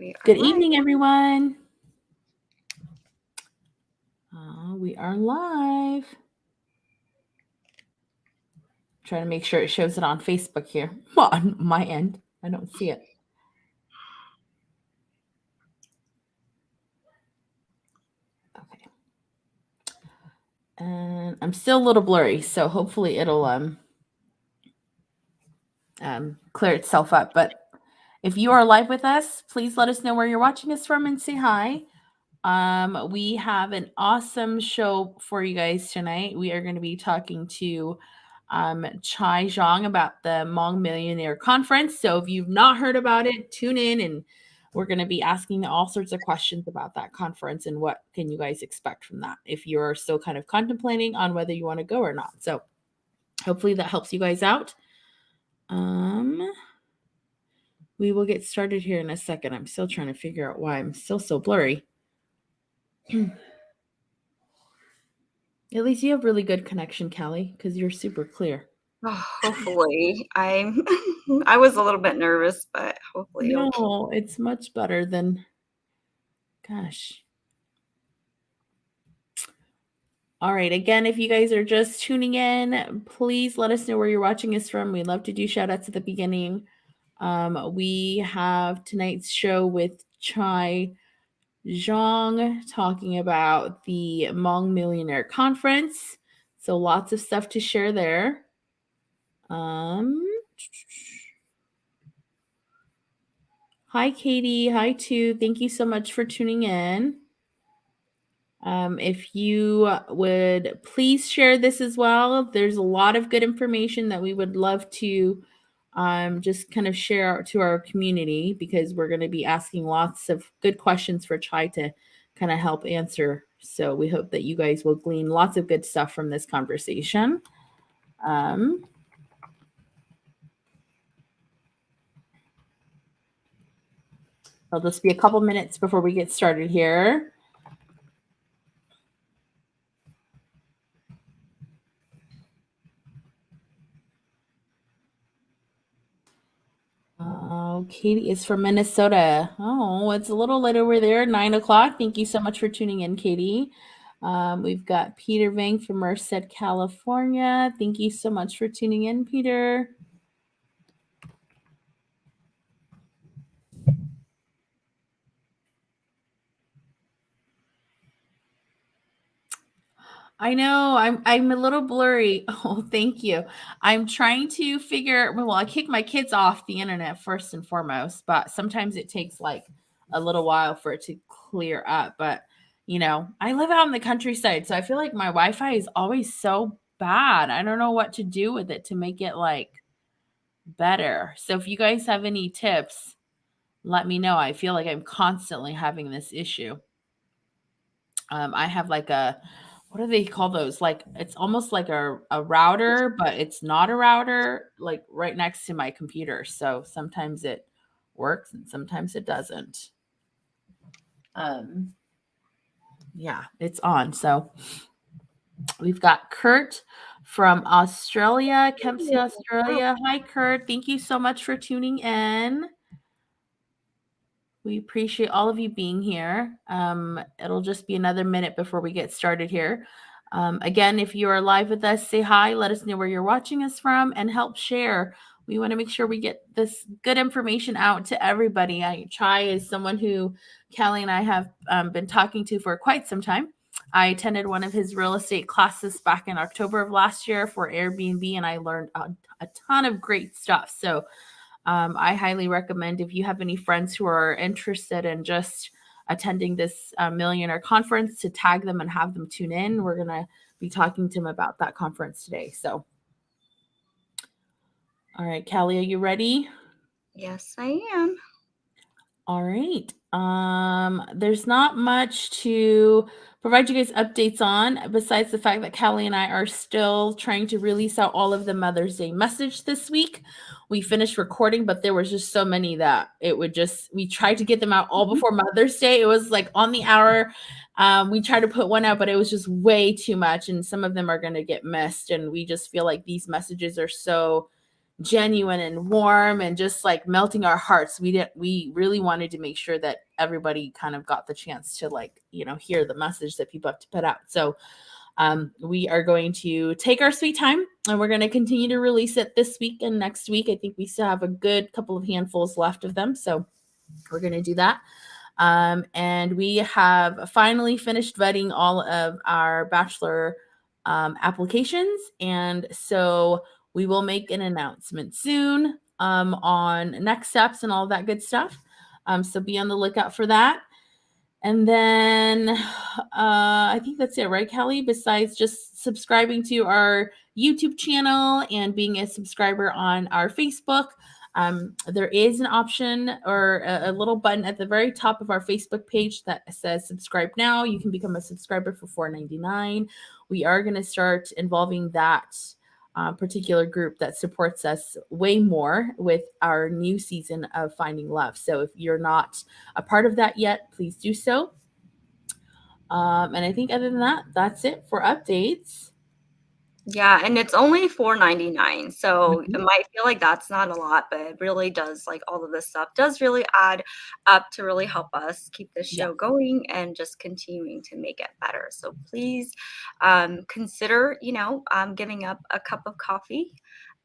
Good evening, everyone. We are live. Trying to make sure it shows it on Facebook here. Well, on my end, I don't see it. Okay. And I'm still a little blurry, so hopefully it'll clear itself up. But if you are live with us, please let us know where you're watching us from and say hi. We have an awesome show for you guys tonight. We are going to be talking to Xiong about the Millionaire Conference. So if you've not heard about it, tune in, and we're going to be asking all sorts of questions about that conference and what can you guys expect from that if you're still kind of contemplating on whether you want to go or not. So hopefully that helps you guys out. We will get started here in a second. I'm still trying to figure out why I'm still so blurry. At least you have really good connection, Callie, because you're super clear. Oh, hopefully. I was a little bit nervous, but hopefully. No, it's much better than, gosh. All right. Again, if you guys are just tuning in, please let us know where you're watching us from. We love to do shout outs at the beginning. We have tonight's show with Xiong talking about the Millionaire Conference. So lots of stuff to share there. Hi, Katie. Hi, too. Thank you so much for tuning in. If you would please share this as well. There's a lot of good information that we would love to just kind of share to our community, because we're going to be asking lots of good questions for Chai to kind of help answer. So we hope that you guys will glean lots of good stuff from this conversation. It'll just be a couple minutes before we get started here. Katie is from Minnesota. Oh, it's a little late over there, 9 o'clock. Thank you so much for tuning in, Katie. We've got Peter Vang from Merced, California. Thank you so much for tuning in, Peter. I know I'm a little blurry. Oh, thank you. I'm trying to figure. Well, I kick my kids off the internet first and foremost, but sometimes it takes like a little while for it to clear up. But you know, I live out in the countryside, so I feel like my Wi-Fi is always so bad. I don't know what to do with it to make it like better. So if you guys have any tips, let me know. I feel like I'm constantly having this issue. I have like what do they call those? Like, it's almost like a router, but it's not a router, like right next to my computer. So sometimes it works and sometimes it doesn't. Yeah, it's on. So we've got Kurt from Australia, Kempsey, Australia. Hi, Kurt. Thank you so much for tuning in. We appreciate all of you being here. It'll just be another minute before we get started here. Again, if you are live with us, say hi, let us know where you're watching us from, and help share. We want to make sure we get this good information out to everybody. Chai is someone who Callie and I have been talking to for quite some time. I attended one of his real estate classes back in October of last year for Airbnb, and I learned a ton of great stuff. So I highly recommend, if you have any friends who are interested in just attending this Millionaire Conference, to tag them and have them tune in. We're going to be talking to them about that conference today. So, all right, Callie, are you ready? Yes, I am. All right. There's not much to provide you guys updates on, besides the fact that Callie and I are still trying to release out all of the Mother's Day message this week. We finished recording, but there was just so many that we tried to get them out all before Mother's Day. It was like on the hour. We tried to put one out, but it was just way too much, and some of them are going to get missed. And we just feel like these messages are so genuine and warm and just like melting our hearts. We really wanted to make sure that everybody kind of got the chance to like, hear the message that people have to put out. So we are going to take our sweet time and we're going to continue to release it this week and next week. I think we still have a good couple of handfuls left of them. So we're going to do that. And we have finally finished vetting all of our bachelor applications. And so we will make an announcement soon on next steps and all that good stuff. So be on the lookout for that. And then I think that's it, right, Kelly? Besides just subscribing to our YouTube channel and being a subscriber on our Facebook, there is an option or a little button at the very top of our Facebook page that says subscribe now. You can become a subscriber for $4.99. We are going to start involving that particular group that supports us way more with our new season of Finding Love. So if you're not a part of that yet, please do so. And I think other than that, that's it for updates. Yeah, and it's only $4.99. So it might feel like that's not a lot, but it really does, like all of this stuff does really add up to really help us keep this show going and just continuing to make it better. So please consider, giving up a cup of coffee.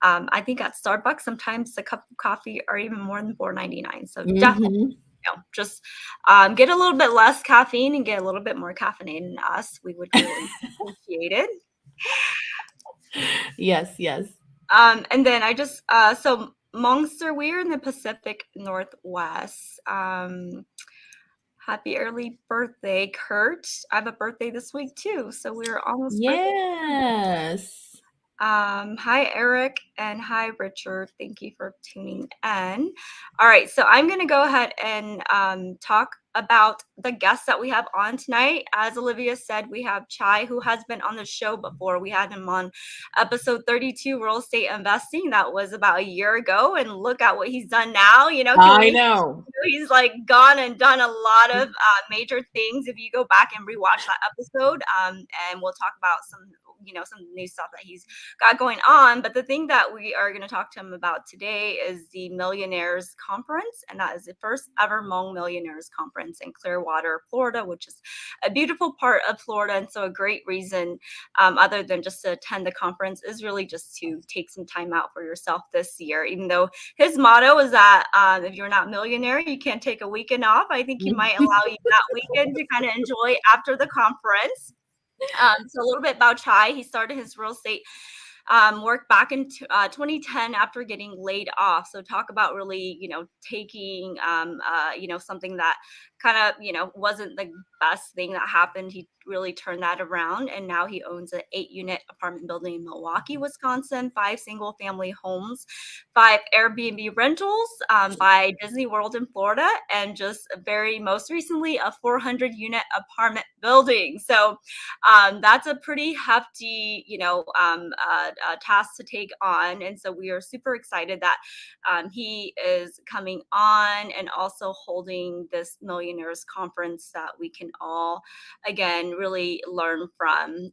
I think at Starbucks, sometimes a cup of coffee are even more than $4.99. So definitely, just get a little bit less caffeine and get a little bit more caffeinated in us. We would really appreciate it. Yes. And then I just so Monster, we're in the Pacific Northwest. Happy early birthday, Kurt. I have a birthday this week too, so we're almost yes. Hi Eric and hi Richard. Thank you for tuning in. All right, so I'm going to go ahead and talk about the guests that we have on tonight. As Olivia said, we have Chai, who has been on the show before. We had him on episode 32, real estate investing. That was about a year ago, and look at what he's done now. I know. He's like gone and done a lot of major things. If you go back and rewatch that episode, and we'll talk about some new stuff that he's got going on. But the thing that we are going to talk to him about today is the Millionaires Conference, and that is the first ever Hmong Millionaires Conference in Clearwater, Florida, which is a beautiful part of Florida. And so a great reason, other than just to attend the conference, is really just to take some time out for yourself this year. Even though his motto is that if you're not millionaire, you can't take a weekend off. I think he might allow you that weekend to kind of enjoy after the conference. So a little bit about Chai. He started his real estate work back in 2010 after getting laid off. So talk about really, taking, something that kind of, wasn't the best thing that happened. He really turned that around. And now he owns an 8-unit apartment building in Milwaukee, Wisconsin, 5 single family homes, 5 Airbnb rentals by Disney World in Florida, and just very most recently, a 400-unit apartment building. So that's a pretty hefty, task to take on. And so we are super excited that he is coming on and also holding this Millionaires Conference that we can all, again, really learn from.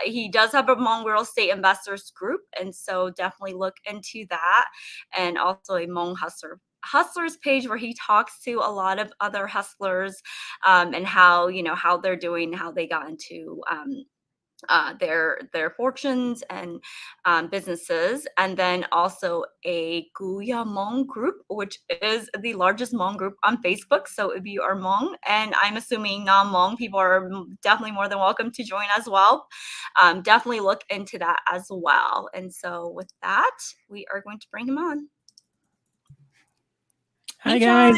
He does have a Hmong real estate investors group, and so definitely look into that, and also a Hmong hustlers page where he talks to a lot of other hustlers and how they're doing, how they got into their fortunes and businesses. And then also a Guya Hmong group, which is the largest Hmong group on Facebook. So if you are Hmong, and I'm assuming non-Hmong people are definitely more than welcome to join as well, definitely look into that as well. And so with that, we are going to bring him on. Hi guys.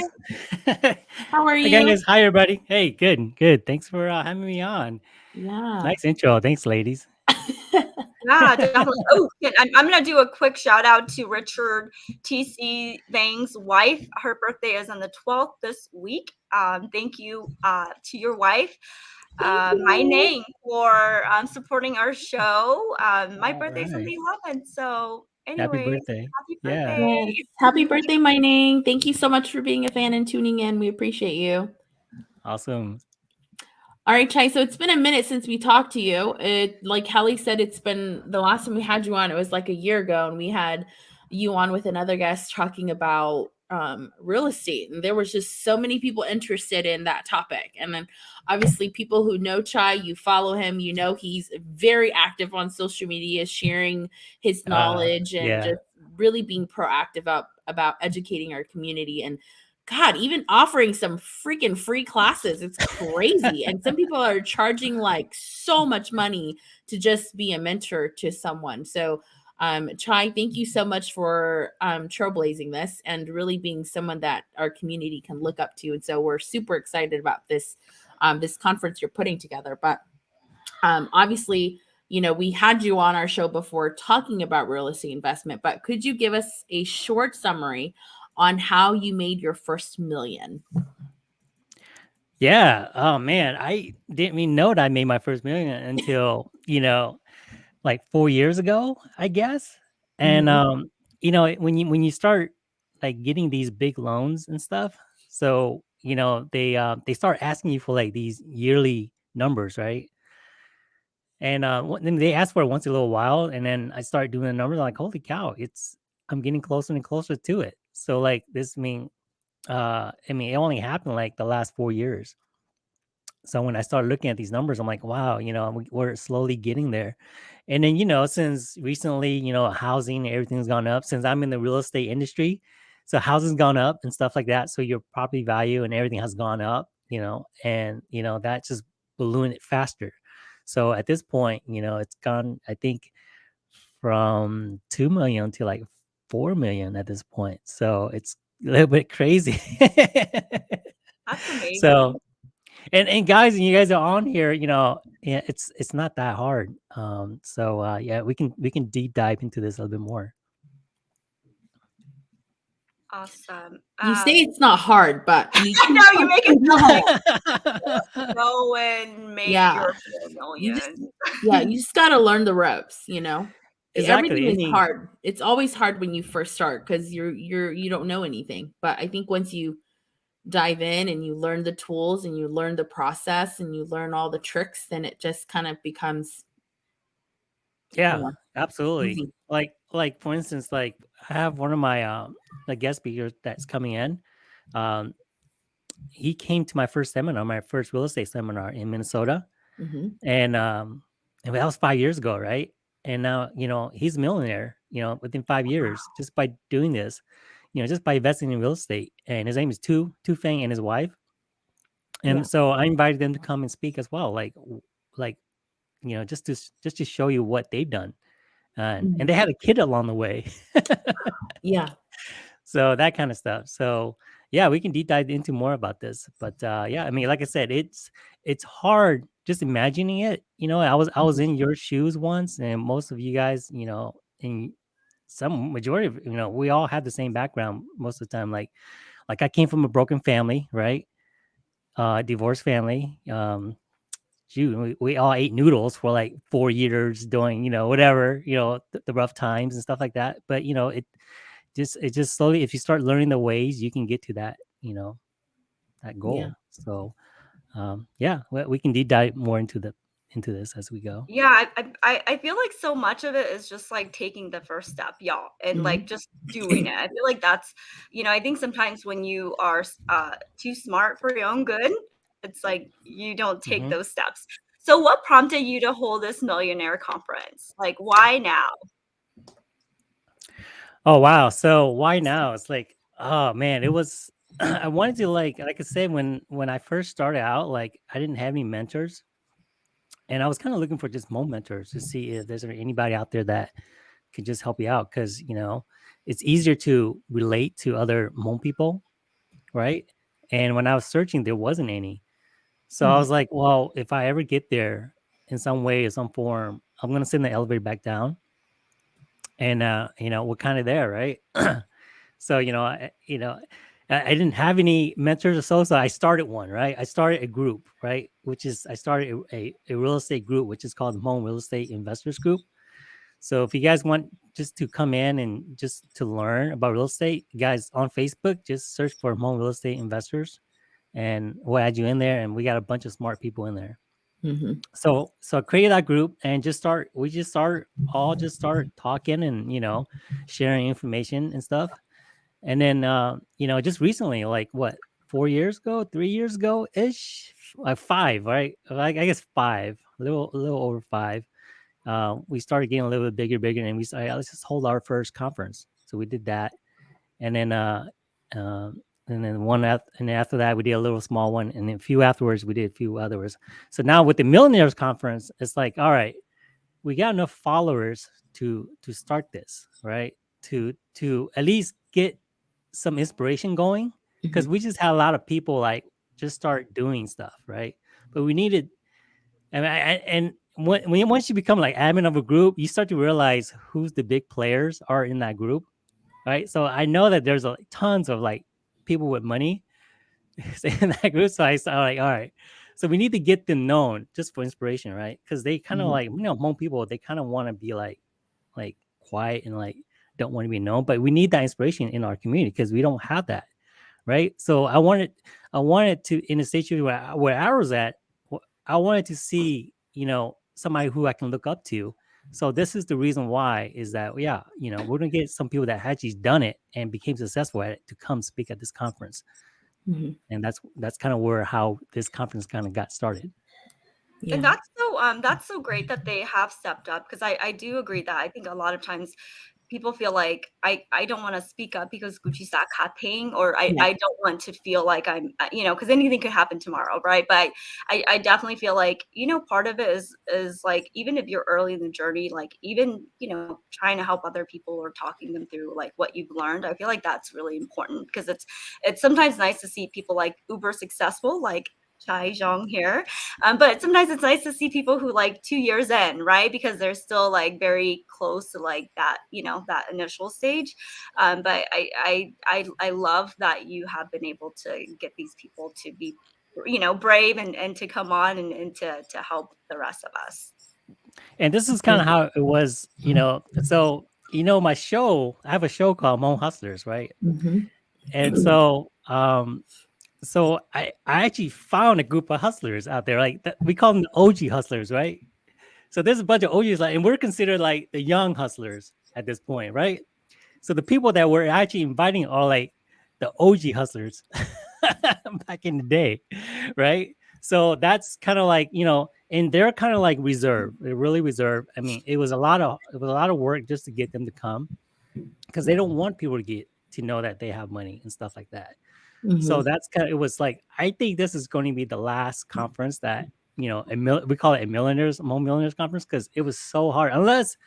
How are you? Hi guys. Hi everybody. Hey, good. Thanks for having me on. Yeah. Nice intro. Thanks, ladies. Yeah, definitely. Oh, I'm going to do a quick shout out to Richard T.C. Vang's wife. Her birthday is on the 12th this week. Thank you to your wife, my name, for supporting our show. My birthday's on the 11th. So anyway, happy birthday. Happy birthday. Yeah. Yes. Happy birthday, my name. Thank you so much for being a fan and tuning in. We appreciate you. Awesome. All right, Chai. So it's been a minute since we talked to you. Like Kelly said, it's been the last time we had you on, it was like a year ago, and we had you on with another guest talking about real estate, and there was just so many people interested in that topic. And then obviously people who know Chai, you follow him, you know he's very active on social media, sharing his knowledge and Yeah. just really being proactive about educating our community. And God, even offering some freaking free classes. It's crazy. And some people are charging like so much money to just be a mentor to someone. So, Chai, thank you so much for trailblazing this and really being someone that our community can look up to. And so we're super excited about this this conference you're putting together. But obviously, you know, we had you on our show before talking about real estate investment, but could you give us a short summary on how you made your first million? Yeah. Oh man, I didn't even know that I made my first million until, like 4 years ago, I guess. And Mhm. when you start like getting these big loans and stuff, so they start asking you for like these yearly numbers, right? And then they ask for it once in a little while, and then I start doing the numbers. I'm like, holy cow, I'm getting closer and closer to it. So like it only happened like the last 4 years. So when I started looking at these numbers, I'm like, wow, we're slowly getting there. And then, since recently, housing, everything's gone up since I'm in the real estate industry. So housing's gone up and stuff like that. So your property value and everything has gone up, and, that just ballooned it faster. So at this point, it's gone, I think, from 2 million to like 4 million at this point. So it's a little bit crazy. That's amazing. So, and guys, and you guys are on here, yeah, it's not that hard. Yeah, we can deep dive into this a little bit more. Awesome. You say it's not hard, but you No, you make it sound like Yeah, go and make yeah, your 4 you just million. you just got to learn the ropes, you know. exactly. Everything I is mean, hard. It's always hard when you first start because you don't know anything. But I think once you dive in and you learn the tools and you learn the process and you learn all the tricks, then it just kind of becomes, you yeah, know, absolutely. easy. Like for instance, like I have one of my the guest speakers that's coming in. Um, he came to my first seminar, my first real estate seminar in Minnesota, Hmm. and that was 5 years ago, right? And now, he's a millionaire, within 5 years, just by doing this, just by investing in real estate. And his name is Tu Feng and his wife. Yeah. And so I invited them to come and speak as well, like just to show you what they've done, and Mhm. they had a kid along the way. Yeah. So that kind of stuff. So yeah, we can deep dive into more about this. But yeah, I mean, like I said, it's hard just imagining it. I was in your shoes once, and most of you guys, in some majority of we all had the same background most of the time. Like I came from a broken family, right? Divorced family. Shoot, we all ate noodles for like 4 years doing, whatever, the rough times and stuff like that. But it just slowly, if you start learning the ways, you can get to that, that Yeah. goal. So yeah, we can deep dive more into this as we go. Yeah, I feel like so much of it is just like taking the first step, y'all, and like Hmm. just doing it. I feel like that's, I think sometimes when you are too smart for your own good, it's like you don't take Hmm. those steps. So, what prompted you to hold this millionaire conference? Like, why now? Oh wow, so why now? It's like, oh man, it was I wanted to, like I said, when I first started out, like I didn't have any mentors, and I was kind of looking for just more mentors to see if there's anybody out there that could just help you out, because it's easier to relate to other Hmong people, right? And when I was searching, there wasn't any. So I was like, well, if I ever get there in some way or some form, I'm gonna send the elevator back down, and we're kind of there, right? So I didn't have any mentors or so I started one, right? I started a group, right? I started a real estate group, which is called Hmong Real Estate Investors Group. So if you guys want just to come in and just to learn about real estate, guys, on Facebook, just search for Hmong Real Estate Investors, and we'll add you in there. And we got a bunch of smart people in there. So I created that group and we just start talking and sharing information and stuff. And then just recently, like what, 4 years ago, 3 years ago ish, like five, right? Like I guess five, a little over five. We started getting a little bit bigger, and we started, let's just hold our first conference. So we did that, and then and after that we did a little small one, and then a few afterwards we did a few others. So now with the Millionaires Conference, it's like, all right, we got enough followers to start this, right? To at least get some inspiration going, because we just had a lot of people like just start doing stuff, right? But we needed, and once you become like admin of a group, you start to realize who's the big players are in that group, right? So I know that there's tons of like people with money in that group. So I started like, all right, so we need to get them known just for inspiration, right? Because they kind of like, Hmong people, they kind of want to be like quiet and like don't want to be known, but we need that inspiration in our community because we don't have that, right? So I wanted to, in a situation where I was at, I wanted to see, somebody who I can look up to. So this is the reason why, is that, yeah, we're gonna get some people that actually done it and became successful at it to come speak at this conference. And that's kind of how this conference kind of got started. And that's so great that they have stepped up, because I do agree that I think a lot of times people feel like I don't want to speak up because Gucci's that cutting, or I don't want to feel like I'm, because anything could happen tomorrow, right? But I definitely feel like, part of it is like, even if you're early in the journey, like even, trying to help other people or talking them through like what you've learned, I feel like that's really important, because it's sometimes nice to see people like uber successful, like Xiong here. But sometimes it's nice to see people who like 2 years in, right? Because they're still like very close to like that, that initial stage. But I love that you have been able to get these people to be, brave and to come on and to help the rest of us. And this is kind of how it was, so my show, I have a show called Hmong Hustlers, right? And so so I actually found a group of hustlers out there, like we call them the OG hustlers, right? So there's a bunch of OGs, like, and we're considered like the young hustlers at this point, right? So the people that we're actually inviting are like the OG hustlers back in the day, right? So that's kind of like, and they're kind of like reserved. They're really reserved. I mean, it was a lot of work just to get them to come, because they don't want people to know that they have money and stuff like that. So that's it was like, I think this is going to be the last conference that, we call it a Millionaires Conference, because it was so hard, unless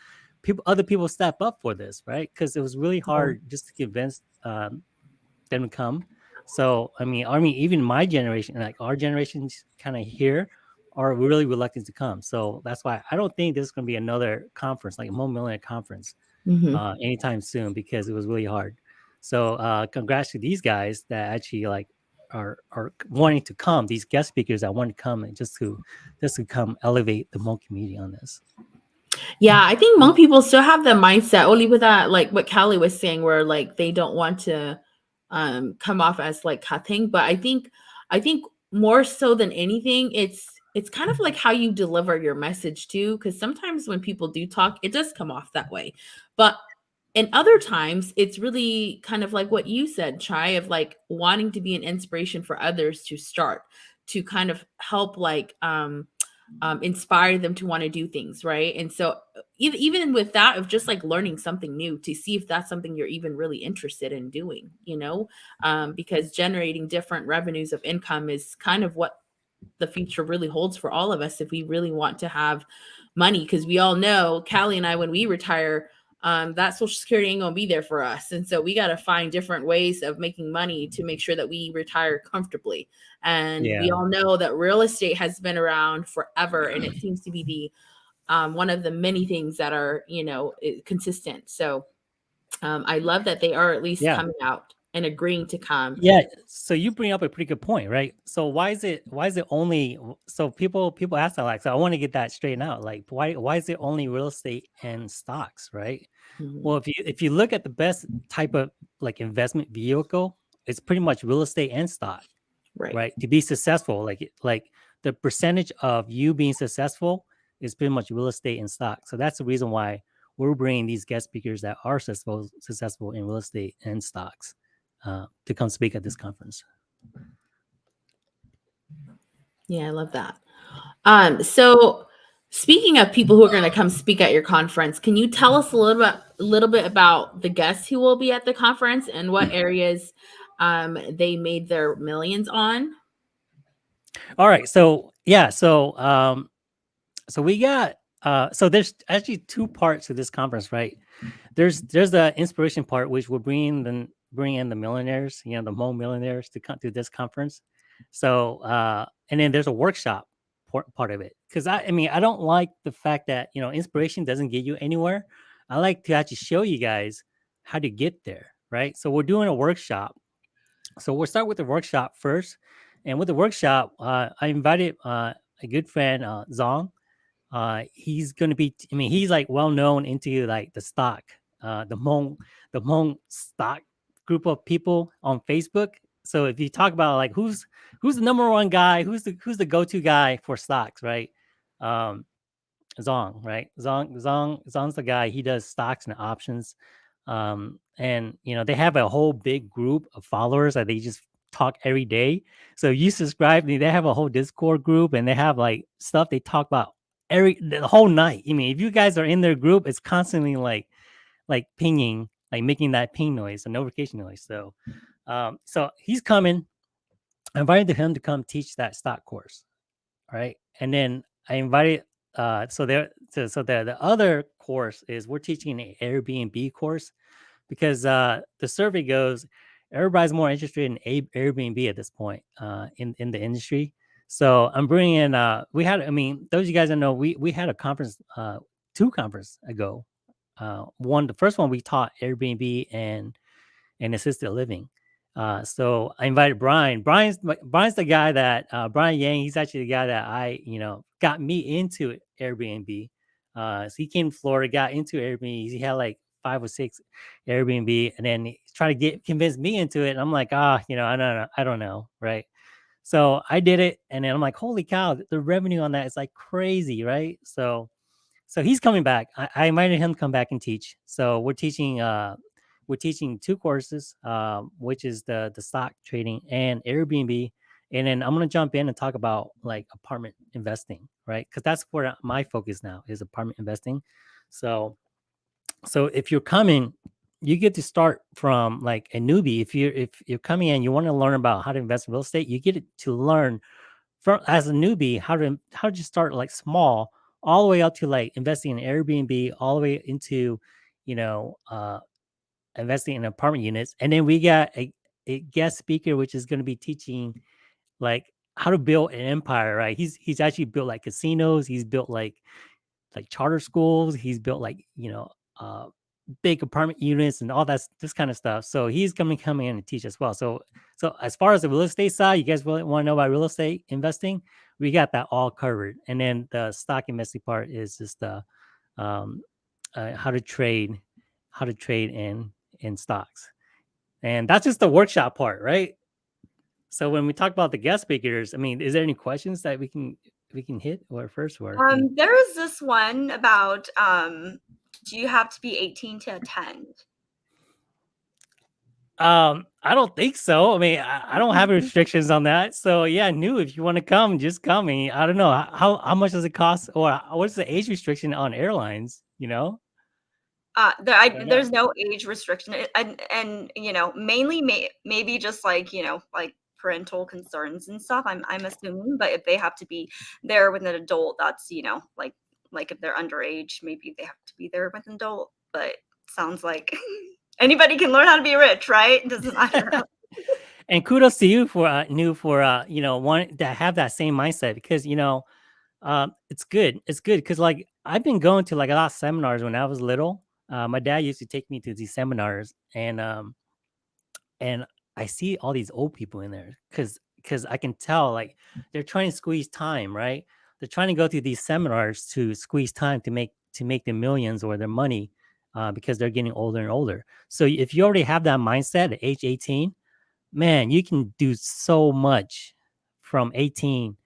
other people step up for this, right? Because it was really hard just to convince them to come. So I mean, even my generation, like our generations kind of here, are really reluctant to come. So that's why I don't think this is going to be another conference, like a Millionaire Conference, anytime soon, because it was really hard. So congrats to these guys that actually like are wanting to come, these guest speakers that want to come and just to come elevate the Hmong community on this. Yeah, I think Hmong people still have the mindset, only with that, like what Callie was saying, where like they don't want to come off as like cutting. But I think more so than anything, it's kind of like how you deliver your message too, because sometimes when people do talk, it does come off that way. But in other times, it's really kind of like what you said, Chai, of like wanting to be an inspiration for others to start, to kind of help like inspire them to want to do things, right? And so even with that, of just like learning something new, to see if that's something you're even really interested in doing, because generating different revenues of income is kind of what the future really holds for all of us if we really want to have money. Because we all know, Callie and I, when we retire, that Social Security ain't gonna be there for us, and so we got to find different ways of making money to make sure that we retire comfortably. And we all know that real estate has been around forever, and it seems to be the one of the many things that are consistent. So I love that they are at least coming out and agreeing to come. Yeah. So you bring up a pretty good point, right? So why is it only, so people ask that, like, so I want to get that straightened out. Like, why is it only real estate and stocks, right? Well, if you look at the best type of like investment vehicle, it's pretty much real estate and stock, right? To be successful, like the percentage of you being successful is pretty much real estate and stock. So that's the reason why we're bringing these guest speakers that are successful in real estate and stocks to come speak at this conference. Yeah, I love that. So speaking of people who are going to come speak at your conference, can you tell us a little bit about the guests who will be at the conference and what areas they made their millions on? All right. So yeah. So we got so there's actually two parts to this conference, right? There's the inspiration part, which will bring in the millionaires, the millionaires to come to this conference. So and then there's a workshop part of it, because I mean, I don't like the fact that inspiration doesn't get you anywhere. I like to actually show you guys how to get there, right? So we're doing a workshop. So we'll start with the workshop first, and with the workshop, I invited a good friend, Xiong. He's going to be, I mean, he's like well known into like the stock, the Hmong stock group of people on Facebook. So if you talk about like who's the number one guy, who's the go-to guy for stocks, right? Xiong, right? Xiong's the guy. He does stocks and options. And they have a whole big group of followers that they just talk every day. So you subscribe, they have a whole Discord group, and they have like stuff they talk about the whole night. I mean, if you guys are in their group, it's constantly like pinging, like making that ping noise, a notification noise. So so he's coming. I invited him to come teach that stock course. Right. And then I invited so the other course is we're teaching an Airbnb course, because the survey goes everybody's more interested in Airbnb at this point in the industry. So I'm bringing in those of you guys that know, we had a conference 2 conferences ago. The first one we taught Airbnb and assisted living. So I invited Brian. Brian's the guy that Brian Yang. He's actually the guy that I got me into Airbnb. So he came to Florida, got into Airbnb. He had like 5 or 6 Airbnb, and then he tried to convince me into it. And I'm like, I don't know, right? So I did it, and then I'm like, holy cow, the revenue on that is like crazy, right? So he's coming back. I invited him to come back and teach. So we're teaching 2 courses, which is the stock trading and Airbnb. And then I'm going to jump in and talk about like apartment investing, right? Because that's where my focus now is, apartment investing. So if you're coming, you get to start from like a newbie. If you're coming in, you want to learn about how to invest in real estate, you get to learn from, as a newbie, how to start like small, all the way up to like investing in Airbnb, all the way into investing in apartment units. And then we got a guest speaker, which is going to be teaching like how to build an empire, right? He's actually built like casinos. He's built like charter schools. He's built like, big apartment units and all this kind of stuff. So he's coming in and teach as well. So as far as the real estate side, you guys really want to know about real estate investing, we got that all covered. And then the stock investing part is just how to trade in stocks. And that's just the workshop part, right? So when we talk about the guest speakers, I mean, is there any questions that we can hit or first? Or there was this one about do you have to be 18 to attend? I don't think so. I mean, I don't have restrictions on that. So yeah, if you want to come, just come. I mean, I don't know how much does it cost, or what's the age restriction on airlines? There's no age restriction, and mainly maybe just like like parental concerns and stuff. I'm assuming, but if they have to be there with an adult, that's like if they're underage, maybe they have to be there with an adult. But sounds like anybody can learn how to be rich, right? It doesn't matter. And kudos to you for wanting to have that same mindset, because it's good. It's good because like I've been going to like a lot of seminars when I was little. My dad used to take me to these seminars, and I see all these old people in there because I can tell like they're trying to squeeze time, right? They're trying to go through these seminars to squeeze time to make the millions or their money, because they're getting older and older. So if you already have that mindset at age 18, man, you can do so much from 18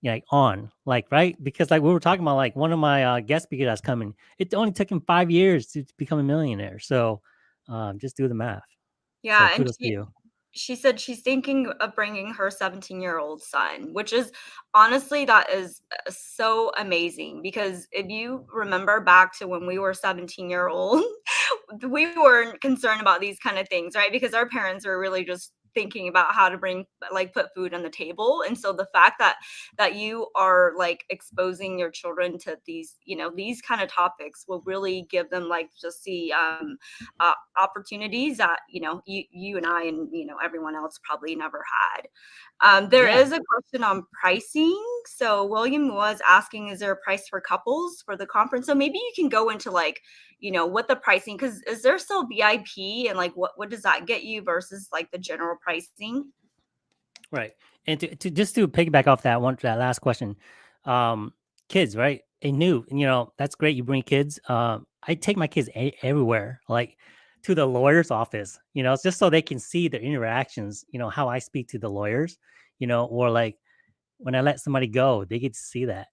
like on, like, right? Because like we were talking about, like one of my guest speakers that's coming, it only took him 5 years to become a millionaire. So just do the math. So Yeah, and kudos to you. she said she's thinking of bringing her 17-year-old son, which is honestly, that is so amazing because if you remember back to when we were 17-year-old, we weren't concerned about these kind of things, right? Because our parents were really just thinking about how to bring like put food on the table. And so the fact that you are like exposing your children to these, these kind of topics will really give them like just the opportunities that you and I and everyone else probably never had. There Yeah. is a question on pricing. So William was asking, is there a price for couples for the conference? So maybe you can go into like, what the pricing, because is there still VIP and like what does that get you versus like the general pricing? Right. And to just to piggyback off that last question, um, kids, right? And new, and that's great. You bring kids. I take my kids everywhere, like to the lawyer's office. It's just so they can see the interactions. How I speak to the lawyers. Or like when I let somebody go, they get to see that.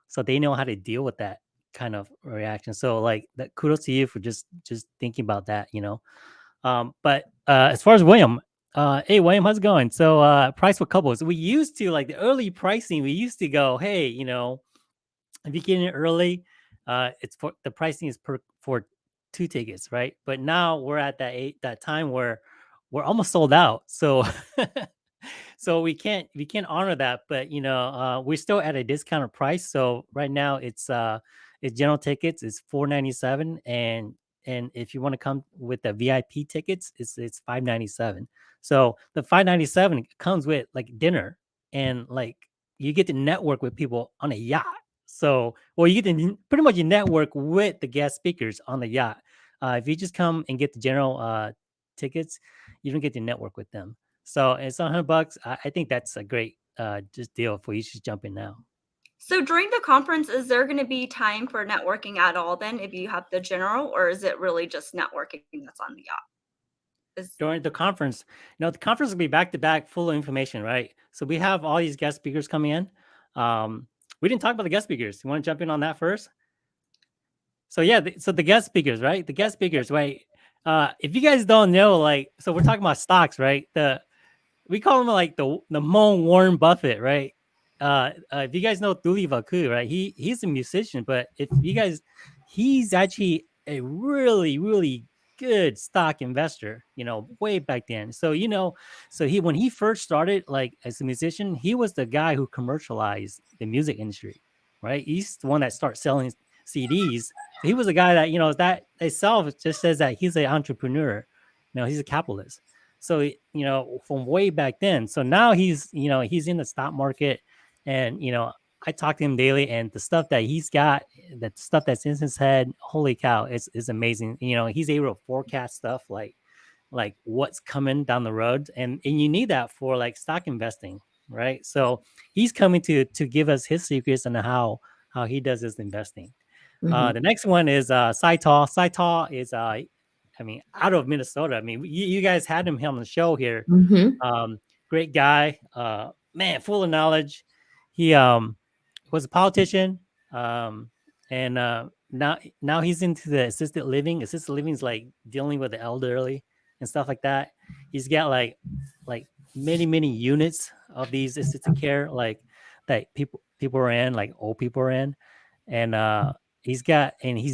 So they know how to deal with that kind of reaction. So like that, kudos to you for just thinking about that. But as far as William, hey William, how's it going? So price for couples. We used to like the early pricing. We used to go, hey, if you get in early, it's for the pricing is for 2 tickets, right? But now we're at that time where we're almost sold out. So so we can't honor that, but we're still at a discounted price. So right now it's general tickets is $497, and if you want to come with the VIP tickets, it's $597. So the $597 comes with like dinner, and like you get to network with people on a yacht. So well, you get to pretty much you network with the guest speakers on the yacht. If you just come and get the general tickets, you don't get to network with them. So it's $100. I think that's a great just deal for you. Should jump in now. So during the conference, is there going to be time for networking at all then if you have the general, or is it really just networking that's on the yacht? During the conference, the conference will be back to back, full of information, right? So we have all these guest speakers coming in. We didn't talk about the guest speakers. You want to jump in on that first? So yeah, so the guest speakers, right? The guest speakers, right? If you guys don't know, like, so we're talking about stocks, right? We call him like the Mon Warren Buffett, right? If you guys know Duli Vaku, right? He's a musician, but if you guys, he's actually a really, really good stock investor, way back then. So, so when he first started, like as a musician, he was the guy who commercialized the music industry, right? He's the one that started selling CDs. So he was a guy that, that itself just says that he's an entrepreneur, he's a capitalist. So, from way back then. So now he's in the stock market, and, I talk to him daily, and the stuff that he's got, that stuff that's in his head, holy cow, is amazing. He's able to forecast stuff like what's coming down the road. And you need that for like stock investing, right? So he's coming to give us his secrets on how he does his investing. The next one is Saitol. Saitol is out of Minnesota. I mean, you guys had him on the show here. Great guy, man, full of knowledge. He was a politician, and now he's into the assisted living. Assisted living is like dealing with the elderly and stuff like that. He's got like many units of these assisted care, like that people are in, like old people are in, and he's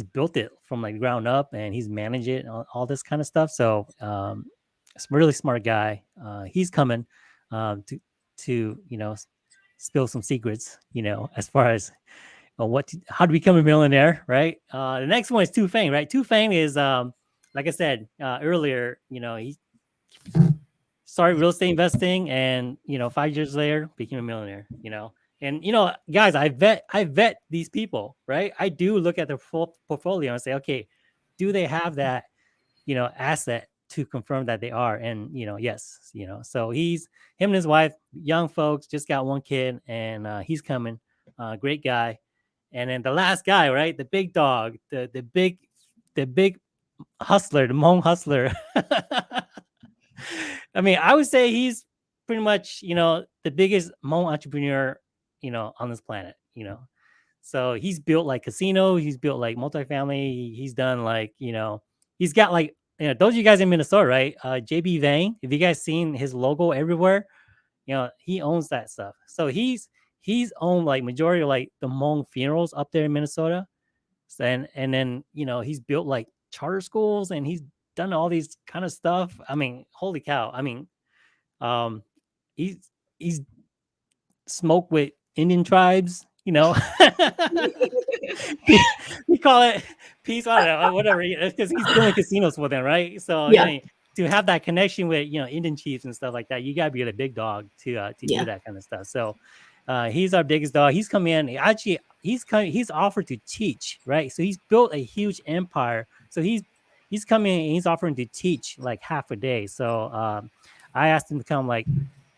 built it from like ground up, and he's managed it and all this kind of stuff. So it's a really smart guy. He's coming to spill some secrets, as far as how to become a millionaire, right? The next one is Tu Feng, right? Tu Feng is like I said earlier, he started real estate investing, and 5 years later became a millionaire. And guys, I vet these people, right? I do look at their full portfolio and say, okay, do they have that asset to confirm that they are? And yes, so him and his wife, young folks, just got one kid, and he's coming. Great guy. And then the last guy, right, the big dog, the big hustler, the Hmong hustler. I mean, I would say he's pretty much the biggest Hmong entrepreneur on this planet. So he's built like casino, he's built like multifamily, he's done like, he's got like, those of you guys in Minnesota, right? JB Vang, if you guys seen his logo everywhere, he owns that stuff. So he's owned like majority of like the Hmong funerals up there in Minnesota. And then, he's built like charter schools and he's done all these kind of stuff. I mean, holy cow. I mean, he's smoked with Indian tribes, we call it peace. I don't know, whatever. Because he's doing casinos for them, right? So Yeah. to have that connection with Indian chiefs and stuff like that, you gotta be a big dog to Yeah. do that kind of stuff. So he's our biggest dog. He's come in. Actually, he's offered to teach, right? So he's built a huge empire. So he's coming and he's offering to teach like half a day. So I asked him to come like,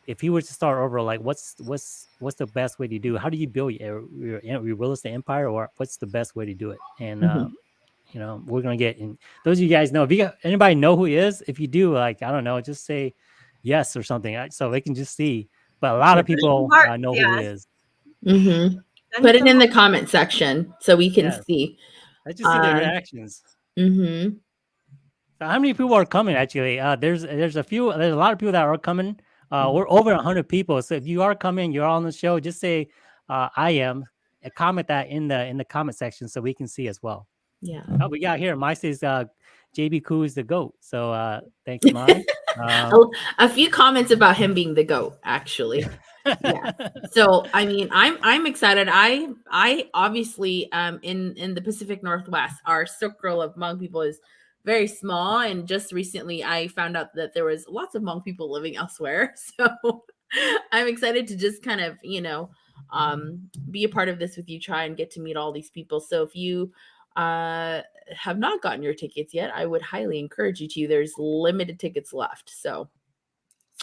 if he were to start over, like what's the best way to do? How do you build your real estate empire, or what's the best way to do it? And we're gonna get in. Those of you guys know, if you got anybody know who he is, if you do, like I don't know, just say yes or something, so they can just see. But a lot of people know who he is. Mm-hmm. Put it in the comment section so we can see. I just see their reactions. Mm-hmm. So how many people are coming? Actually, there's a lot of people that are coming. We're over 100 people. So if you are coming, you're on the show, just say I am, and comment that in the comment section so we can see as well. Yeah. Oh, we got here. Mai says JB Koo is the GOAT. So thanks, Mai. A few comments about him being the GOAT, actually. Yeah. So I mean, I'm excited. I obviously in the Pacific Northwest, our circle of Hmong people is very small, and just recently I found out that there was lots of Hmong people living elsewhere. So I'm excited to just kind of be a part of this with you, try and get to meet all these people. So if you have not gotten your tickets yet, I would highly encourage you to. There's limited tickets left. So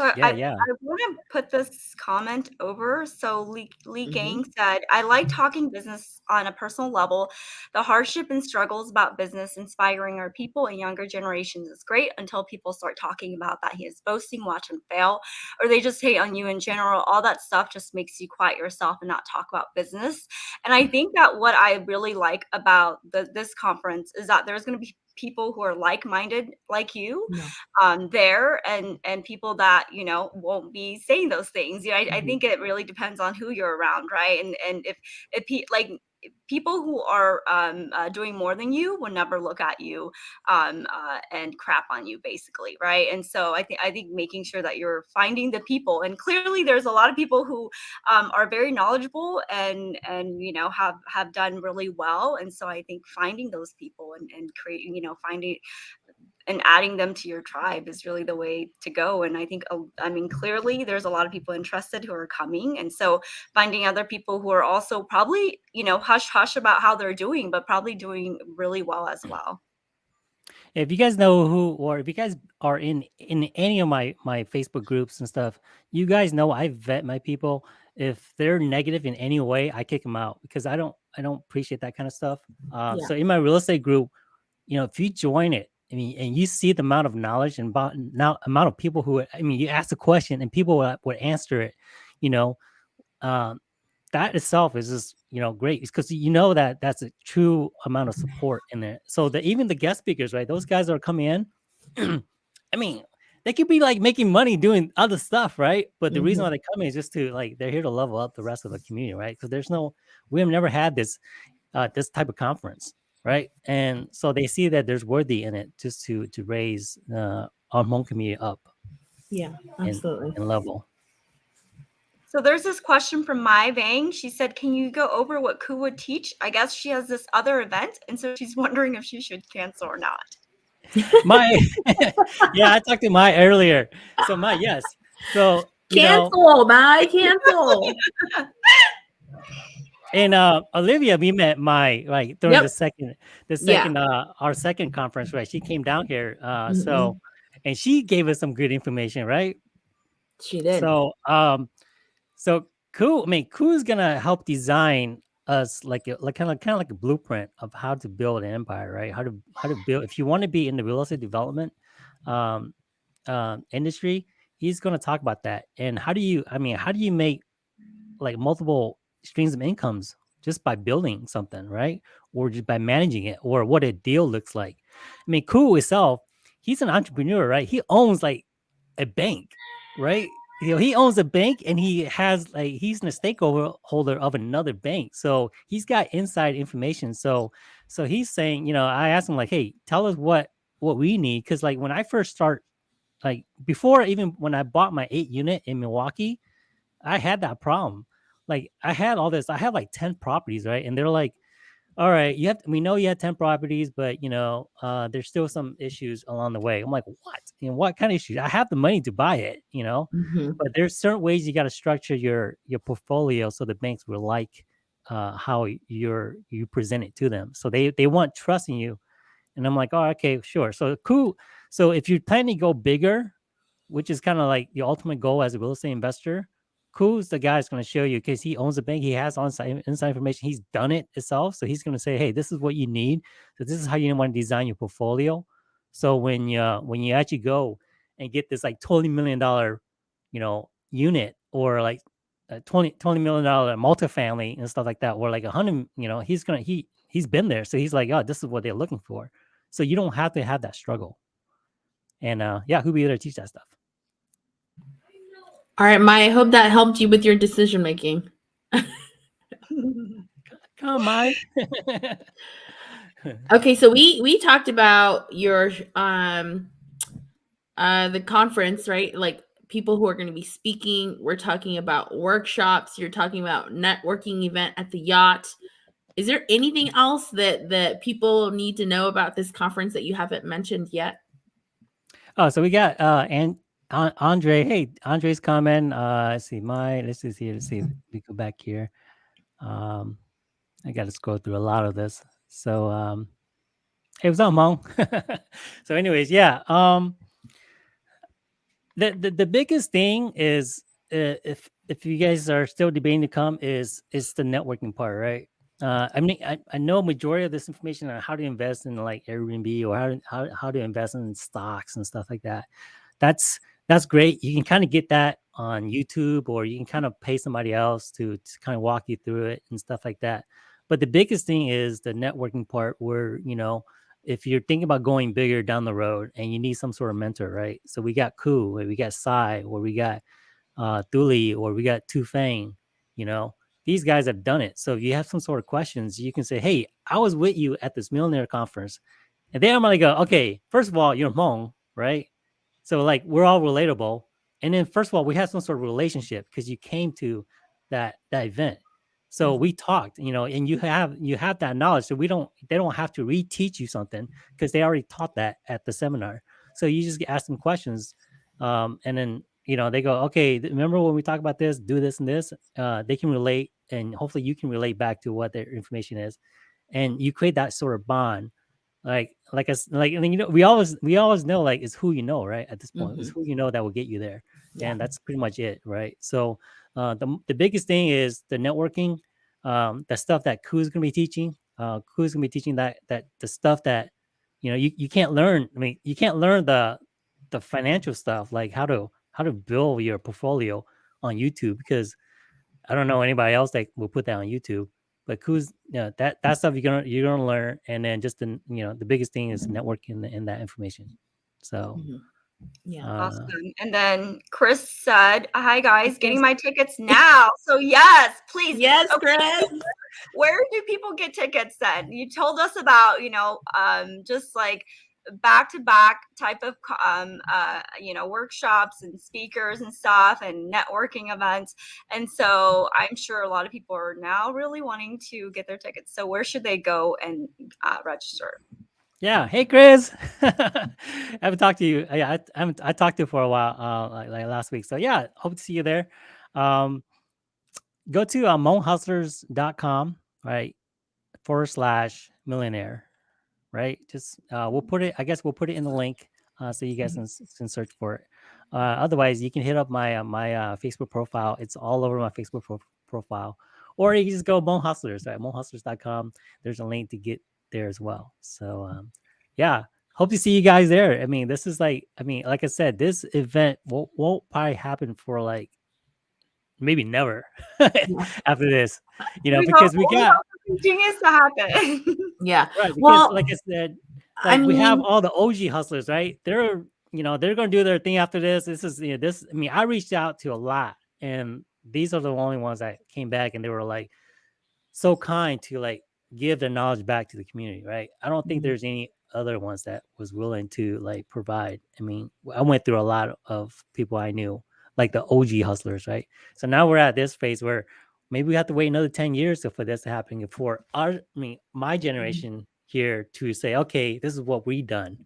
I want to put this comment over. So Lee Gang said, I like talking business on a personal level. The hardship and struggles about business inspiring our people and younger generations is great until people start talking about that he is boasting, watch him fail, or they just hate on you in general. All that stuff just makes you quiet yourself and not talk about business. And I think that what I really like about this conference is that there's going to be people who are like-minded like you there, and people that won't be saying those things. I think it really depends on who you're around, right? And if people who are doing more than you will never look at you and crap on you, basically, right? And so I think making sure that you're finding the people, and clearly there's a lot of people who are very knowledgeable and have done really well. And so I think finding those people and creating, finding and adding them to your tribe is really the way to go. And I think, clearly there's a lot of people interested who are coming. And so finding other people who are also probably, hush hush about how they're doing, but probably doing really well as well. If you guys know who, or if you guys are in any of my Facebook groups and stuff, you guys know I vet my people. If they're negative in any way, I kick them out, because I don't appreciate that kind of stuff. So in my real estate group, if you join it, and you see the amount of knowledge and amount of people who, you ask a question and people would answer it, that itself is just, great, because that's a true amount of support in there. So even the guest speakers, right? Those guys that are coming in, they could be like making money doing other stuff, right? But the reason why they come in is just to they're here to level up the rest of the community, right? Because we have never had this type of conference, right? And so they see that there's worthy in it, just to raise our Hmong community up. Yeah, absolutely. And level. So there's this question from Mai Vang. She said, can you go over what Koo would teach? I guess she has this other event, and so she's wondering if she should cancel or not. Mai, yeah, I talked to Mai earlier. So Mai, yes. So Mai, cancel. And Olivia, we met Mai during the second our second conference, right? She came down here, so, and she gave us some good information, right? She did. So so Koo is gonna help design us kind of like a blueprint of how to build an empire, right? How to build. If you want to be in the real estate development industry, he's gonna talk about that. And how do you make like multiple streams of incomes just by building something, right? Or just by managing it, or what a deal looks like. I mean, Ku itself, he's an entrepreneur, right? He owns like a bank, right? He owns a bank, and he has like he's a stakeholder of another bank. So he's got inside information. So he's saying, I asked him like, hey, tell us what we need. Cause like when I first start, like before, even when I bought my 8 unit in Milwaukee, I had that problem. Like I had all this, I had like 10 properties, right? And they're like, all right, we know you had 10 properties, but there's still some issues along the way. I'm like, what? What kind of issues? I have the money to buy it, Mhm. but there's certain ways you got to structure your portfolio so the banks will like how you present it to them. So they want trust in you. And I'm like, oh, okay, sure. So cool. So if you're planning to go bigger, which is kind of like the ultimate goal as a real estate investor, Cool's the guy who's going to show you, because he owns a bank. He has inside information. He's done it himself. So he's going to say, hey, this is what you need. So this is how you want to design your portfolio. So when you actually go and get this like $20 million, unit, or like a $20 million multifamily and stuff like that, or like 100, he's been there. So he's like, oh, this is what they're looking for. So you don't have to have that struggle. And who'll be there to teach that stuff? All right, Maya, I hope that helped you with your decision making. Come on. Okay, so we talked about your the conference, right? Like people who are going to be speaking. We're talking about workshops. You're talking about networking event at the yacht. Is there anything else that people need to know about this conference that you haven't mentioned yet? Oh, so we got Andre. Hey, Andre's coming. Let's see. Let's see. Let's see. We go back here. I got to scroll through a lot of this. So hey, what's up, Mom? So, anyways, yeah. The biggest thing is, if you guys are still debating to come, is the networking part, right? I mean, I know majority of this information on how to invest in like Airbnb, or how to invest in stocks and stuff like that. That's that's great. You can kind of get that on YouTube, or you can kind of pay somebody else to kind of walk you through it and stuff like that. But the biggest thing is the networking part, where if you're thinking about going bigger down the road and you need some sort of mentor, right? So we got Ku, or we got Sai, or we got Thuli, or we got Tu Fang. You know, these guys have done it. So if you have some sort of questions, you can say, "Hey, I was with you at this Millionaire conference," and then I'm gonna go, "Okay, first of all, you're Hmong, right? So like we're all relatable, and then first of all, we have some sort of relationship because you came to that event." So we talked, and you have that knowledge. So they don't have to reteach you something, because they already taught that at the seminar. So you just ask them questions, and then they go, okay, remember when we talk about this, do this and this. They can relate, and hopefully you can relate back to what their information is, and you create that sort of bond. And then, we always know, like, it's who you know, right? At this point, it's who you know that will get you there, Yeah. and that's pretty much it, right? So the biggest thing is the networking, the stuff that Ku's gonna be teaching. Ku's gonna be teaching that the stuff that you can't learn. I mean, you can't learn the financial stuff, like how to build your portfolio on YouTube, because I don't know anybody else that will put that on YouTube. But Ku's, that stuff you're gonna learn, and then just the biggest thing is networking in that information. So Yeah. Awesome. And then Chris said, "Hi guys, getting Yes. my tickets now." So yes, please. Yes, Okay, Chris. where do people get tickets then? You told us about, just like back to back type of workshops and speakers and stuff and networking events. And so I'm sure a lot of people are now really wanting to get their tickets. So where should they go and register? yeah, hey Chris, I haven't talked to you. Yeah, I talked to you for a while, like last week. So yeah, hope to see you there. Um, Go to monhustlers.com, right, /millionaire, right? Just we'll put it. I guess we'll put it in the link, so you guys can search for it. Otherwise, you can hit up my Facebook profile. It's all over my Facebook profile, or you can just go Mon Hustlers, right? Monhustlers.com. There's a link to get there as well. So yeah, hope to see you guys there. I mean, this is like I said, this event won't probably happen for like maybe never Yeah. after this, We because we hope got it continues to happen. Yeah. right, because Well, like I said, I like we have mean, all the OG hustlers, right? They're gonna do their thing after this. This is this. I mean, I reached out to a lot, and these are the only ones that came back, and they were like so kind to like give their knowledge back to the community, right? I don't think there's any other ones that was willing to like provide. I mean, I went through a lot of people I knew, like the OG hustlers, right? So now we're at this phase where maybe we have to wait another 10 years for this to happen for my generation here to say, okay, this is what we done.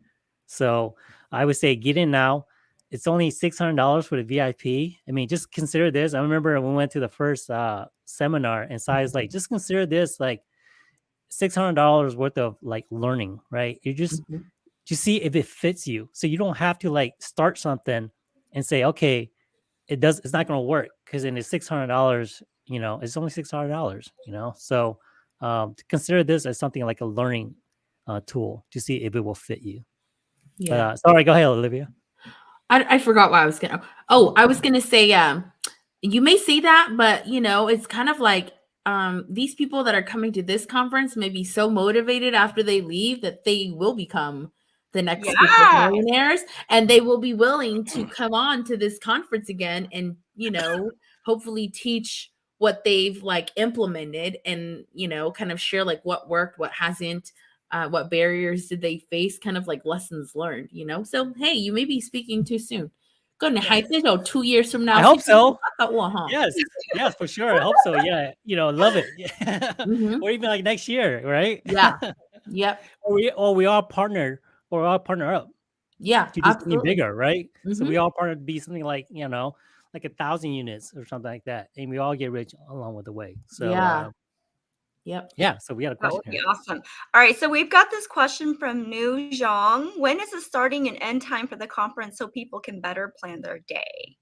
So I would say get in now. It's only $600 for the VIP. I mean, just consider this. I remember when we went to the first seminar, and Sai's like, just consider this like $600 worth of like learning, right? You just see if it fits you, so you don't have to like start something and say, okay, it's not going to work because in it's $600, it's only $600, So to consider this as something like a learning tool to see if it will fit you. yeah. But sorry, go ahead, Olivia. I forgot what I was gonna. Oh, I was gonna say, you may say that, but it's kind of like these people that are coming to this conference may be so motivated after they leave that they will become the next group of Yeah. millionaires, and they will be willing to come on to this conference again and hopefully teach what they've like implemented and kind of share like what worked, what hasn't, what barriers did they face, kind of like lessons learned, so hey, you may be speaking too soon. Gonna Yes. hype it, 2 years from now. I hope so. Huh? Yes, for sure. I hope so. Yeah, love it. Yeah. Mhm. Or even like next year, right? Yeah. Yep. or we all partner up Yeah, to do something absolutely. bigger, right? So Mhm. we all partner to be something like like 1,000 units or something like that, and we all get rich along with the way. So Yeah. Yep. yeah, so we got a That question would be here. awesome. All right, so we've got this question from New Xiong. When is the starting and end time for the conference so people can better plan their day?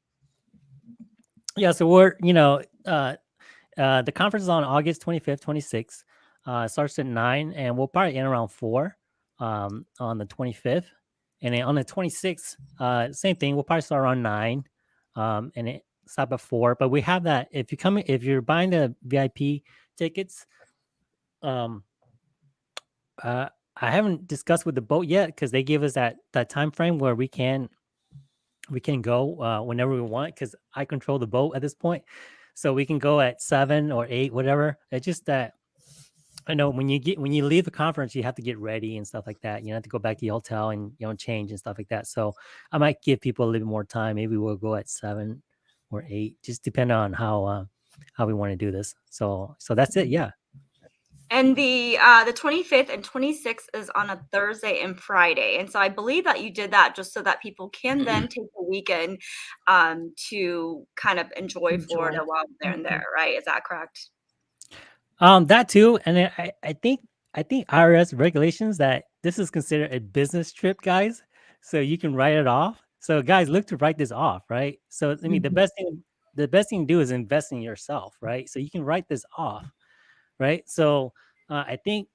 Yeah, so we're the conference is on August 25th, 26th. It starts at 9, and we'll probably end around 4 on the 25th. And then on the 26th, same thing. We'll probably start around 9 and it stop at 4. But we have that. If you're buying the VIP tickets, um, I haven't discussed with the boat yet because they give us that time frame where we can go whenever we want because I control the boat at this point. So we can go at 7 or 8, whatever. It's just that I know when you leave the conference, you have to get ready and stuff like that. You have to go back to your hotel and change and stuff like that. So I might give people a little bit more time. Maybe we'll go at 7 or 8, just depending on how we want to do this. So that's it. Yeah. And the 25th and 26th is on a Thursday and Friday. And so I believe that you did that just so that people can then take the weekend to kind of enjoy Florida while they're in there, right? Is that correct? That too, and then I think IRS regulations that this is considered a business trip, guys. So you can write it off. So guys, look to write this off, right? So I mean, the best thing to do is invest in yourself, right? So you can write this off, right? So I think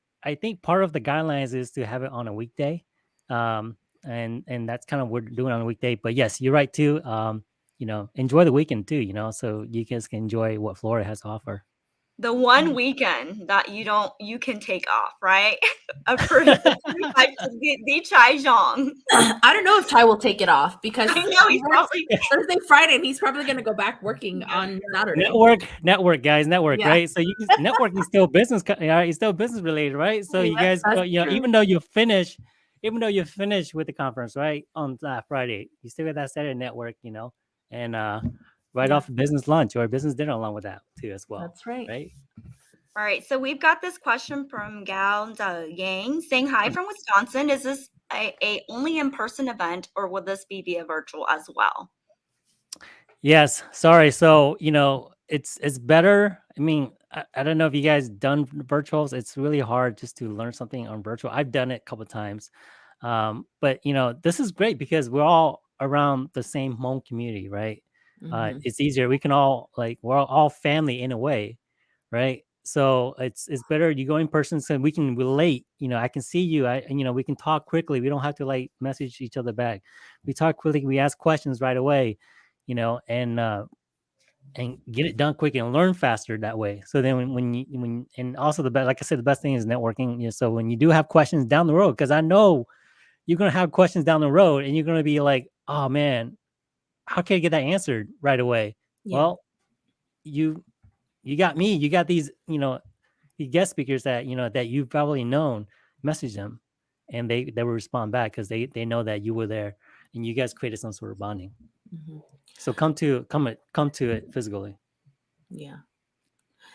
part of the guidelines is to have it on a weekday, and that's kind of what we're doing on a weekday. But yes, you're right too. Enjoy the weekend too. So you guys can enjoy what Florida has to offer. The one weekend that you can take off, right? For the Chai Zhong. I don't know if Ty will take it off because I know he's probably Thursday, Friday, and he's probably going to go back working on Saturday. Network, guys, Yeah. right? So you can networking still business, it's still business related, right? So you guys, That's true. even though you finish with the conference, right, on Friday, you still get that Saturday network, and right off a business lunch or a business dinner along with that too as well. That's right. Right. All right, so we've got this question from Gao Yang saying hi from Wisconsin. Is this a only in-person event or will this be via virtual as well? Yes. Sorry. So, it's better. I mean, I don't know if you guys done virtuals. It's really hard just to learn something on virtual. I've done it a couple of times. But this is great because we're all around the same home community, right? Mhm. It's easier. We can all we're all family in a way, right? So it's better you go in person so we can relate. I can see you. We can talk quickly. We don't have to message each other back. We talk quickly. We ask questions right away, and and get it done quick and learn faster that way. So then and also the best, like I said, the best thing is networking. So when you do have questions down the road, because I know you're going to have questions down the road and you're going to be like, oh man, how can I get that answered right away? Yeah. Well, you got me, you got these, the guest speakers that, that you've probably known, message them and they will respond back because they know that you were there and you guys created some sort of bonding. Mhm. So come to it physically. Yeah.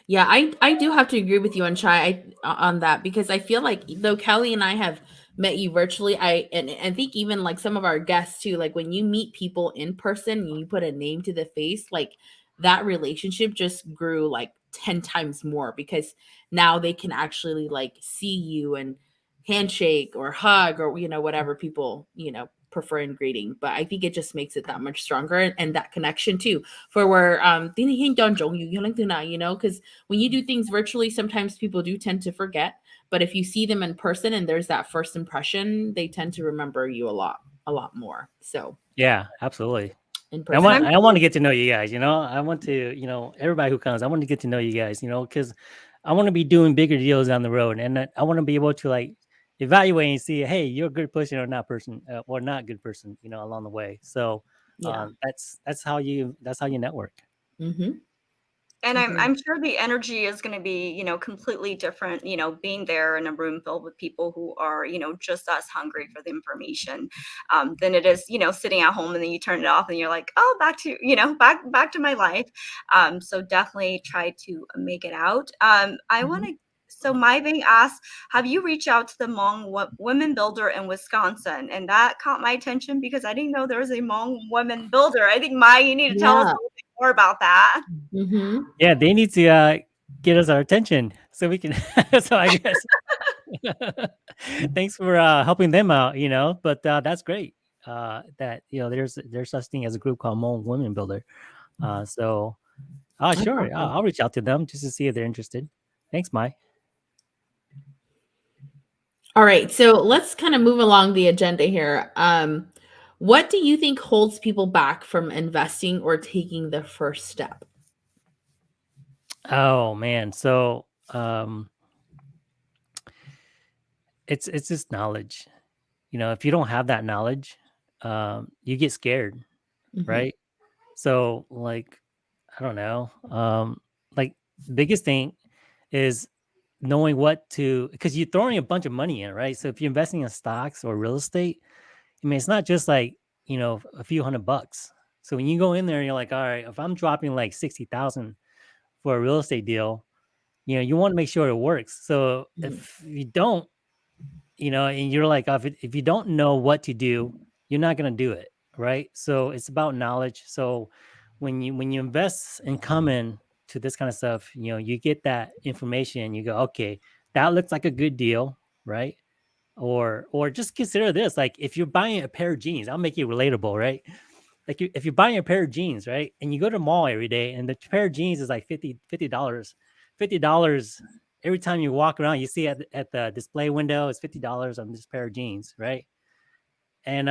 Yeah, I do have to agree with you on on that, because I feel like though Kelly and I have met you virtually, and I think even like some of our guests too, like when you meet people in person and you put a name to the face, like that relationship just grew like 10 times more, because now they can actually like see you and handshake or hug or whatever people prefer in greeting. But I think it just makes it that much stronger, and that connection too, for where because when you do things virtually, sometimes people do tend to forget. But if you see them in person and there's that first impression, they tend to remember you a lot more. So Yeah, absolutely. in I person. And want I'm I want to get to know you guys, I want to, everybody who comes, I want to get to know you guys, because I want to be doing bigger deals down the road, and I want to be able to like evaluate and see, hey, you're a good person or not good person, along the way. So Yeah. that's how you network. Mm-hmm. And I'm Agree. I'm sure the energy is gonna be, completely different, being there in a room filled with people who are, just as hungry for the information, than it is, sitting at home and then you turn it off and you're like, oh, back to, back to my life. So definitely try to make it out. I want Mhm. to. So my being asked, have you reached out to the Hmong women builder in Wisconsin? And that caught my attention because I didn't know there was a Hmong women builder. I think Mai, you need to tell us a Yeah. little bit more about that. Mm-hmm. Yeah, they need to get us our attention so we can so I guess thanks for helping them out, but that's great. That there's such thing as a group called Hmong Women Builder. So That's sure, awesome. I'll reach out to them just to see if they're interested. Thanks, Mai. All right, so let's kind of move along the agenda here. What do you think holds people back from investing or taking the first step? Oh man, so it's just knowledge. If you don't have that knowledge, you get scared, Hmm. right? So like, I don't know, like biggest thing is knowing what to, because you're throwing a bunch of money in, right? So if you're investing in stocks or real estate, I mean, it's not just like, a few $100. So when you go in there and you're like, all right, if I'm dropping like 60,000 for a real estate deal, you want to make sure it works. So Hmm. if you don't, and you're like, if you don't know what to do, you're not going to do it. Right. So it's about knowledge. So when you invest and come in to this kind of stuff, you get that information, you go, okay, that looks like a good deal. Right. Or just consider this, like if you're buying a pair of jeans, I'll make it relatable, right? Like if you're buying a pair of jeans, right, and you go to the mall every day and the pair of jeans is like $50 $50 every time you walk around, you see at the display window it's $50 on this pair of jeans, right? And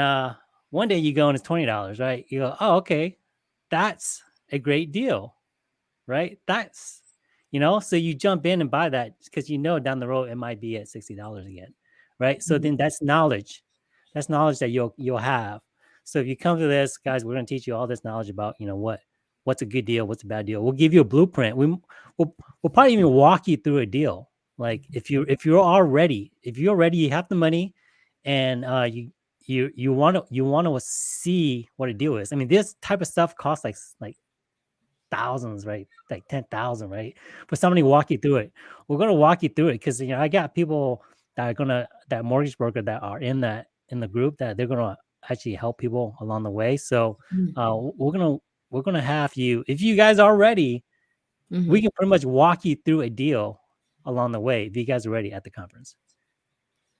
one day you go and it's $20, right? You go, oh, okay, that's a great deal, right? So you jump in and buy that because down the road it might be at $60 again, right? So Hmm. then that's knowledge. That's knowledge that you'll have. So if you come to this, guys, we're going to teach you all this knowledge about what's a good deal, what's a bad deal. We'll give you a blueprint. We'll probably even walk you through a deal. Like if you're already you have the money, and you want to see what a deal is. I mean, this type of stuff costs like thousands, right? Like 10,000, right? For somebody to walk you through it. We're gonna walk you through it because I got people that mortgage broker that are in the group that they're gonna actually help people along the way. So we're gonna have you, if you guys are ready, we Hmm. can pretty much walk you through a deal along the way if you guys are ready at the conference.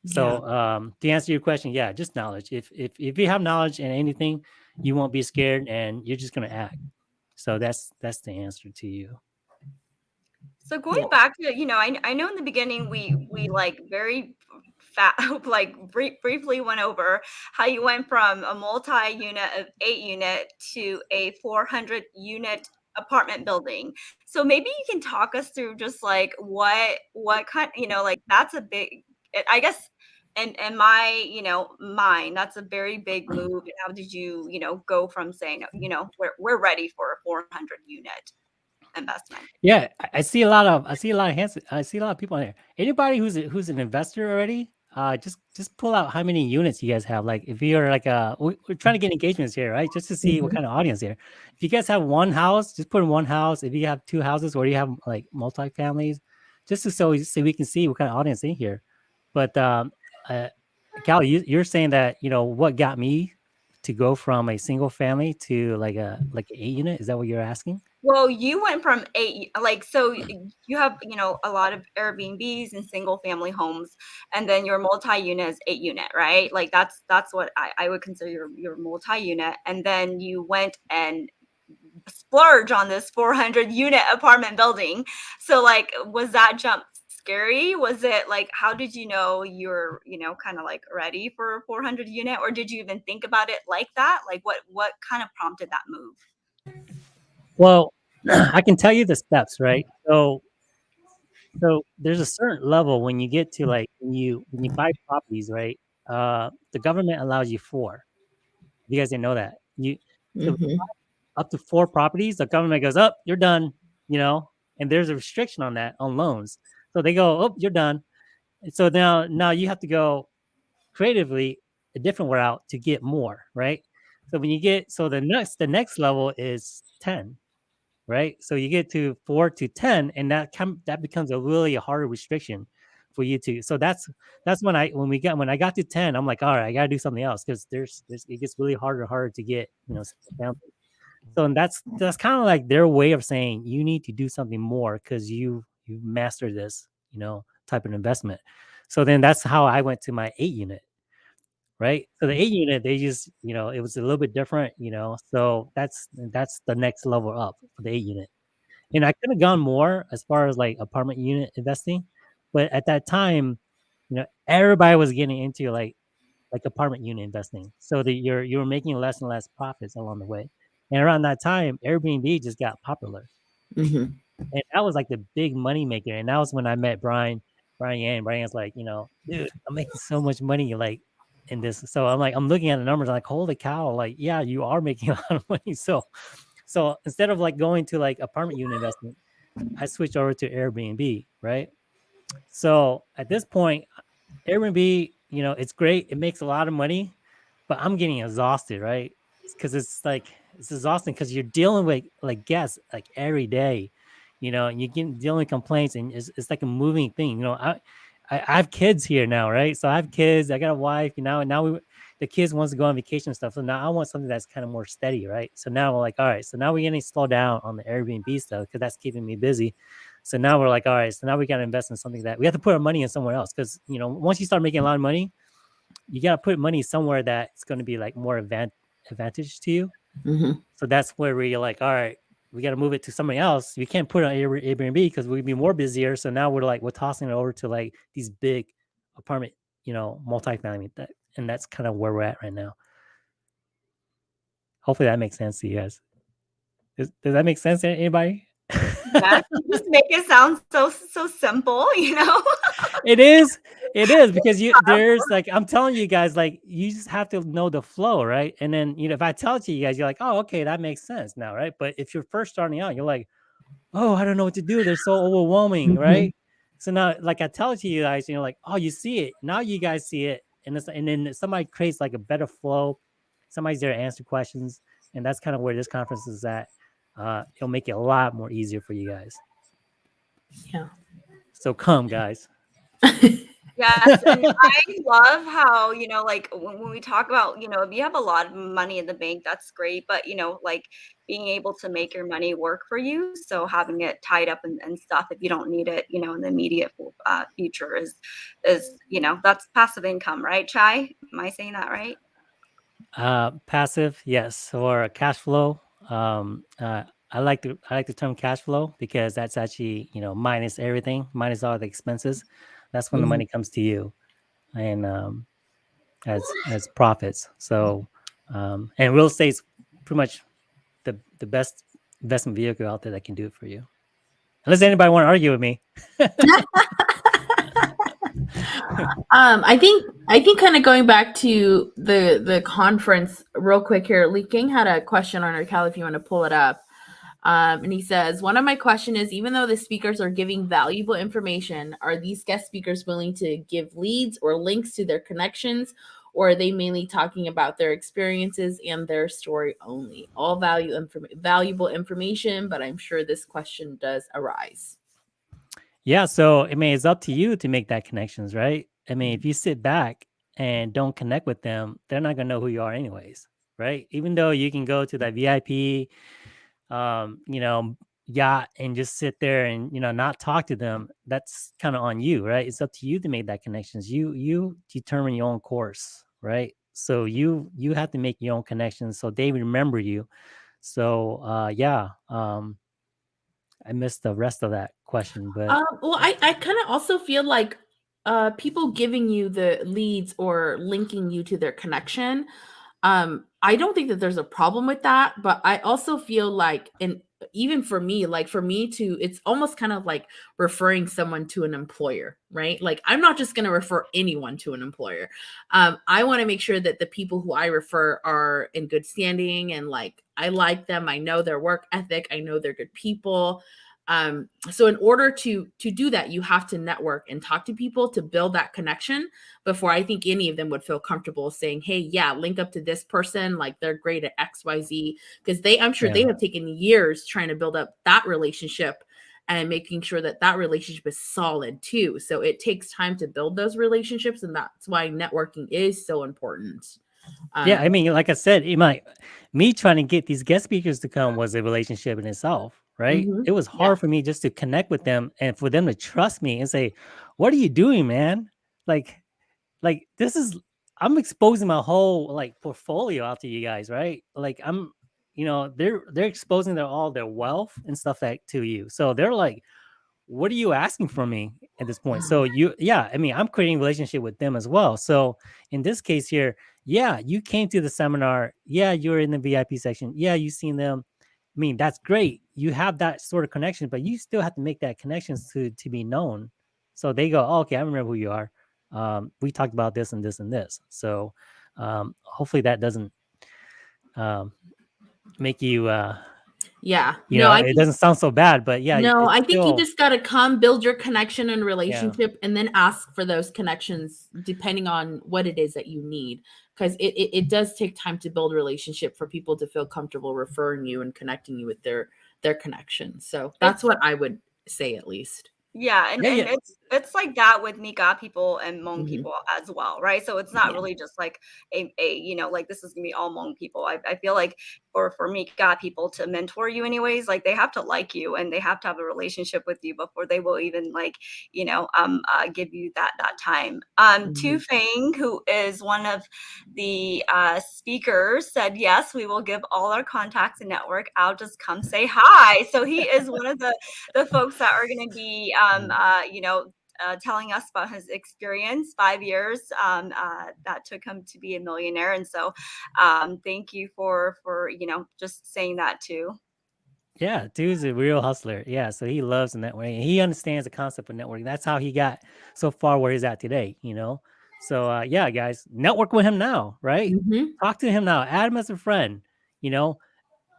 Yeah. So to answer your question, yeah, just knowledge. If you have knowledge in anything, you won't be scared and you're just gonna act. So that's the answer to you. So going Yeah. back to, I know in the beginning we like very fat like briefly went over how you went from a multi-unit of 8 unit to a 400 unit apartment building. So maybe you can talk us through just like what kind, like that's a big, I guess, and my, mind, that's a very big move. And how did you, go from saying, we're ready for a 400 unit investment? Yeah, I see a lot of hands. I see a lot of people in here. Anybody who's an investor already, just pull out how many units you guys have. Like if you're like we're trying to get engagements here, right? Just to see what kind of audience here. If you guys have one house, just put in one house. If you have two houses, or you have like multi-families, just to so we can see what kind of audience in here. But uh, Cal, you're saying that what got me to go from a single family to like an 8 unit. Is that what you're asking? Well, you went from so you have, a lot of Airbnbs and single family homes, and then your multi-unit is 8 unit, right? Like that's what I would consider your multi-unit. And then you went and splurge on this 400 unit apartment building. So like, was that jump scary? Was it like, how did you know you're, kind of like ready for a 400 unit, or did you even think about it like that? Like what kind of prompted that move? Well, I can tell you the steps, right? So there's a certain level when you get to like when you buy properties, right? The government allows you 4. You guys didn't know that. So up to 4 properties, the government goes, "Up, you're done," and there's a restriction on that on loans. So they go, "Oh, you're done." And so now you have to go creatively a different route to get more, right? So when you get the next level is 10. Right? So you get to 4 to 10, and that becomes a really harder restriction for you to. So that's when I got to 10, I'm like, all right, I got to do something else because there's it gets really harder and harder to get down. So and that's kind of like their way of saying you need to do something more because you mastered this type of investment. So then that's how I went to my 8 unit. Right. So the 8 unit, they just, it was a little bit different, so that's the next level up for the 8 unit. And I could have gone more as far as like apartment unit investing, but at that time, everybody was getting into like apartment unit investing. So that you're making less and less profits along the way. And around that time, Airbnb just got popular. And that was like the big money maker. And that was when I met Brian Yang. Brian's like, dude, I'm making so much money like in this. So I'm looking at the numbers, I'm like, holy cow, like, yeah, you are making a lot of money. So instead of like going to like apartment unit investment, I switched over to Airbnb, right? So at this point, Airbnb, it's great. It makes a lot of money, but I'm getting exhausted, right? Because it's exhausting because you're dealing with like guests like every day, and you get dealing with complaints, and it's like a moving thing. I have kids here now, right? So I have kids. I got a wife, and now the kids wants to go on vacation and stuff. So now I want something that's kind of more steady, right? So now we're like, all right, so now we're gonna slow down on the Airbnb stuff because that's keeping me busy. So now we're like, all right, so now we got to invest in something that we have to put our money in somewhere else because once you start making a lot of money, you got to put money somewhere that's going to be like more advantage to you. So that's where we're like, all right, we got to move it to somebody else. We can't put it on Airbnb because we'd be more busier. So now we're tossing it over to like these big apartment, multifamily, and that's kind of where we're at right now. Hopefully that makes sense to you guys. Does that make sense to anybody? Yeah, you just make it sound so simple, It is because there's like, I'm telling you guys, like, you just have to know the flow, right? And then, if I tell it to you guys, you're like, oh, okay, that makes sense now, right? But if you're first starting out, you're like, oh, I don't know what to do. They're so overwhelming, right? So now, like, I tell it to you guys, like, oh, you see it. Now you guys see it. And then somebody creates like a better flow. Somebody's there to answer questions. And that's kind of where this conference is at. It'll make it a lot more easier for you guys. Yeah. So come, guys. Yes, and I love how, like when we talk about, if you have a lot of money in the bank, that's great. But, like being able to make your money work for you. So having it tied up and stuff if you don't need it, in the immediate future is, that's passive income, right, Chai? Am I saying that right? Passive, yes, or cash flow. I like the term cash flow because that's actually minus everything, minus all the expenses. That's when the money comes to you, and as profits. So, and real estate's pretty much the best investment vehicle out there that can do it for you. Unless anybody want to argue with me. I think kind of going back to the conference real quick here. Lee King had a question on our Cal if you want to pull it up. And he says, one of my question is, even though the speakers are giving valuable information, are these guest speakers willing to give leads or links to their connections, or are they mainly talking about their experiences and their story only? All valuable information, but I'm sure this question does arise. Yeah, so I mean, it's up to you to make that connections, right? I mean, if you sit back and don't connect with them, they're not gonna know who you are, anyways, right? Even though you can go to that VIP, yacht and just sit there and not talk to them, that's kind of on you, right? It's up to you to make that connections. You determine your own course, right? So you have to make your own connections so they remember you. So I missed the rest of that question, but Well, I kind of also feel like people giving you the leads or linking you to their connection. I don't think that there's a problem with that, but I also feel like, and even for me, like for me to, it's almost kind of like referring someone to an employer, right? Like I'm not just going to refer anyone to an employer. I want to make sure that the people who I refer are in good standing and like I like them. I know their work ethic. I know they're good people. So in order to do that, you have to network and talk to people to build that connection before I think any of them would feel comfortable saying, hey, yeah, link up to this person, like they're great at XYZ, because I'm sure they have taken years trying to build up that relationship and making sure that that relationship is solid too. So it takes time to build those relationships, and that's why networking is so important. yeah, I mean, like I said, me trying to get these guest speakers to come was a relationship in itself, right? Mhm. It was Yeah. hard for me just to connect with them and for them to trust me and say, "What are you doing, man?" Like, this is I'm exposing my whole like portfolio out to you guys, right? Like they're exposing all their wealth and stuff to you. So they're like, what are you asking from me at this point? So I mean, I'm creating a relationship with them as well. So in this case here, yeah, you came to the seminar. Yeah, you're in the VIP section. Yeah, you've seen them. I mean, that's great. You have that sort of connection, but you still have to make that connections to be known. So they go, oh, okay, I remember who you are. We talked about this and this and this. So hopefully that doesn't make you, Yeah. No, it doesn't sound so bad, but yeah, no, it's I think you still, just got to come build your connection and yeah. relationship and then ask for those connections depending on what it is that you need. Because it does take time to build a relationship for people to feel comfortable referring you and connecting you with their connections. So that's what I would say at least. Yeah, and Yeah, and yeah. it's like that with Nika people and Hmong Mhm. people as well, right? So it's not Yeah. really just like a like this is gonna be all Hmong people. I feel like for Mika people to mentor you anyways, like they have to like you and they have to have a relationship with you before they will even like give you that time. Tu Mhm. Feng, who is one of the speakers, said yes, we will give all our contacts and network. I'll just come say hi. So he is one of the folks that are going to be, telling us about his experience, 5 years that took him to be a millionaire. And so, thank you for just saying that too. Yeah, dude's a real hustler. Yeah, so he loves the networking. He understands the concept of networking. That's how he got so far where he's at today, So yeah, guys, network with him now, right? Mhm. Talk to him now. Add him as a friend, you know.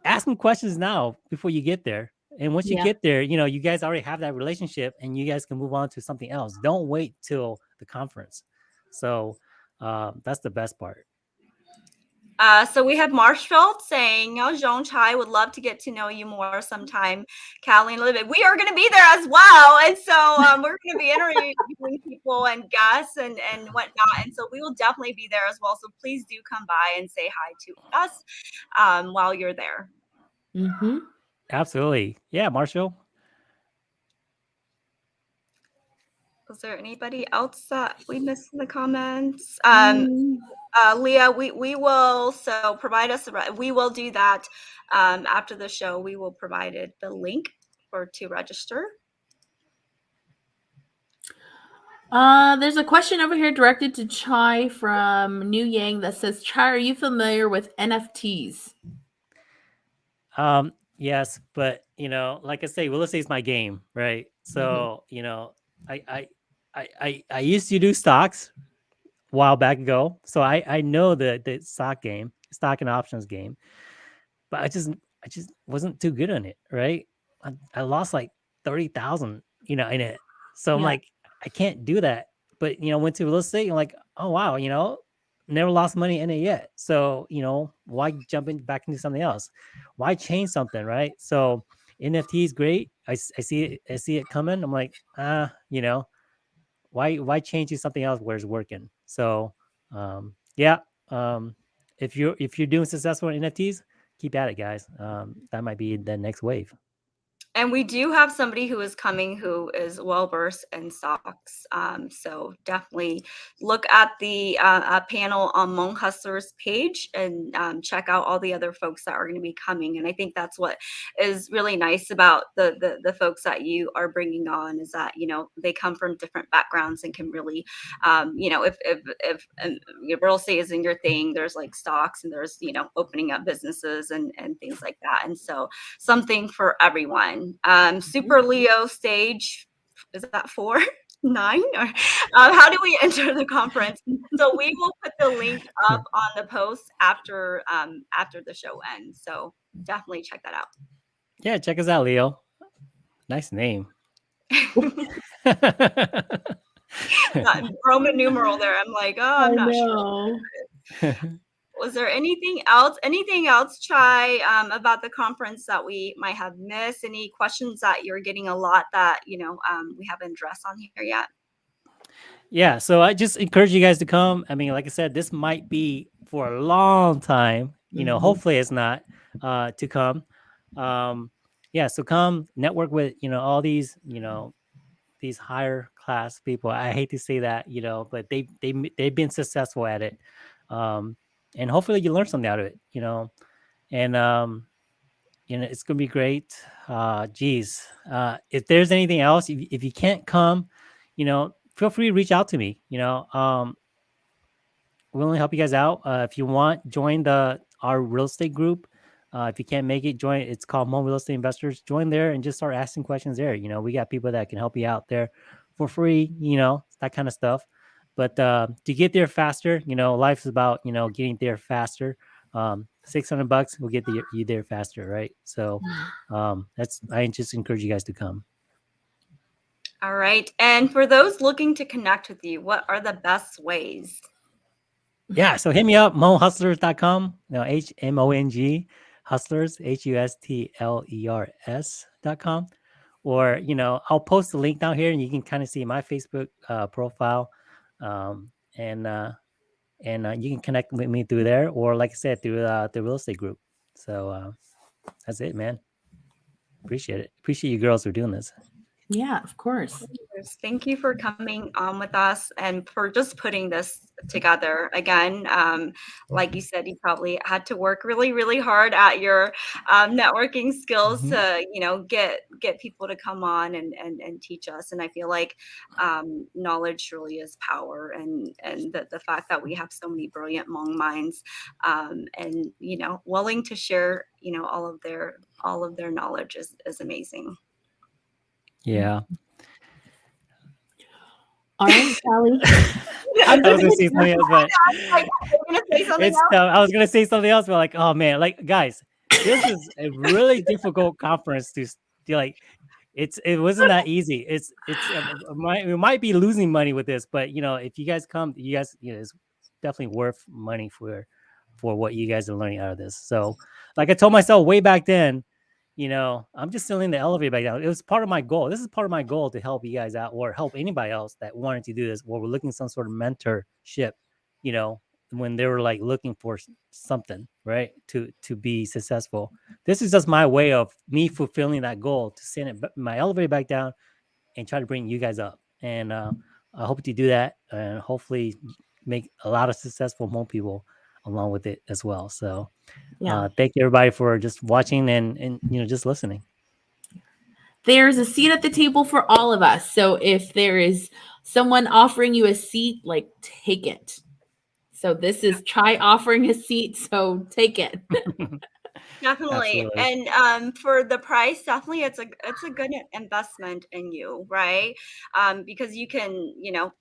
Ask him questions now before you get there. And once you Yeah. get there, you guys already have that relationship and you guys can move on to something else. Don't wait till the conference. So that's the best part. So we have Marshfield saying, Zhong Chai would love to get to know you more sometime, Callie, a little bit. We are going to be there as well. And so we're going to be interviewing people and guests and whatnot. And so we will definitely be there as well. So please do come by and say hi to us while you're there. Mhm. Absolutely. Yeah, Marshall. Was there anybody else that we missed in the comments? Mm. Leah, we will provide us. We will do that after the show. We will provide the link to register. There's a question over here directed to Chai from New Yang that says, Chai, are you familiar with NFTs? Yes, but like I say, real estate is my game, right? Mhm. So, I I I used to do stocks a while back ago. So I know the stock game, stock and options game, but I just wasn't too good on it, right? I lost like 30,000, in it. So I'm Yeah. like, I can't do that. But went to real estate and like, oh wow, never lost money in it yet. So, why jump in back into something else? Why change something, right? So NFT is great. I see it coming. I'm like, why change to something else where it's working? So yeah. Um if you're doing successful in NFTs, keep at it, guys. That might be the next wave. And we do have somebody who is coming who is well versed in stocks. So definitely look at the panel on Hmong Hustlers page and check out all the other folks that are going to be coming. And I think that's what is really nice about the folks that you are bringing on is that they come from different backgrounds and can really if real estate isn't your thing, there's like stocks and there's opening up businesses and things like that. And so something for everyone. Super Leo stage, is that 4, 9? Or how do we enter the conference? So we will put the link up on the post after the show ends. So definitely check that out. Yeah, check us out, Leo. Nice name. That Roman numeral there. I'm like, oh, I'm I not sure. know. Was there anything else? Anything else, Chai, about the conference that we might have missed? Any questions that you're getting a lot that we haven't addressed on here yet? Yeah, so I just encourage you guys to come. I mean, like I said, this might be for a long time. Mhm. Hopefully it's not to come. Yeah, so come network with all these higher class people. I hate to say that, but they've been successful at it, and hopefully you learn something out of it. And it's gonna be great. Geez, if there's anything else, if you can't come, feel free to reach out to me. We'll only help you guys out. If you want, join our real estate group. If you can't make it, join. It's called Mo Real Estate Investors. Join there and just start asking questions there. We got people that can help you out there for free. That kind of stuff. But to get there faster, life is about getting there faster. $600 will get you there faster, right? So I just encourage you guys to come. All right. And for those looking to connect with you, what are the best ways? Yeah, so hit me up, mohustlers.com. HMONG hustlers, HUSTLERS.com. Or, I'll post the link down here and you can kind of see my Facebook profile. And you can connect with me through there, or like I said, through the real estate group. So that's it, man. Appreciate it. Appreciate you girls for doing this. Yeah, of course. Yes, thank you for coming on with us and for just putting this together again. Like you said, you probably had to work really, really hard at your networking skills Mhm. to, get people to come on and teach us. And I feel like knowledge really is power, and the fact that we have so many brilliant Hmong minds, and willing to share, all of their knowledge is amazing. Yeah. All right, Sally. I was gonna say something else, but Like, are you gonna say something it's else? tough. I was gonna say something else, but like, oh man, like guys, this is a really difficult conference to like. It wasn't that easy. We might be losing money with this, but if you guys come, you guys, it's definitely worth money for what you guys are learning out of this. So, like I told myself way back then, I'm just still in the elevator back down. It was part of my goal. This is part of my goal to help you guys out or help anybody else that wanted to do this, or we're looking some sort of mentorship, when they were like looking for something, right, to be successful. This is just my way of me fulfilling that goal, to send my elevator back down and try to bring you guys up. And I hope to do that and hopefully make a lot of successful Hmong people along with it as well. So Yeah. thank you everybody for just watching and just listening. There's a seat at the table for all of us. So if there is someone offering you a seat, like take it. So this is Chai offering a seat, so take it. Definitely. Absolutely. And for the price, definitely it's a good investment in you, right? Because you can,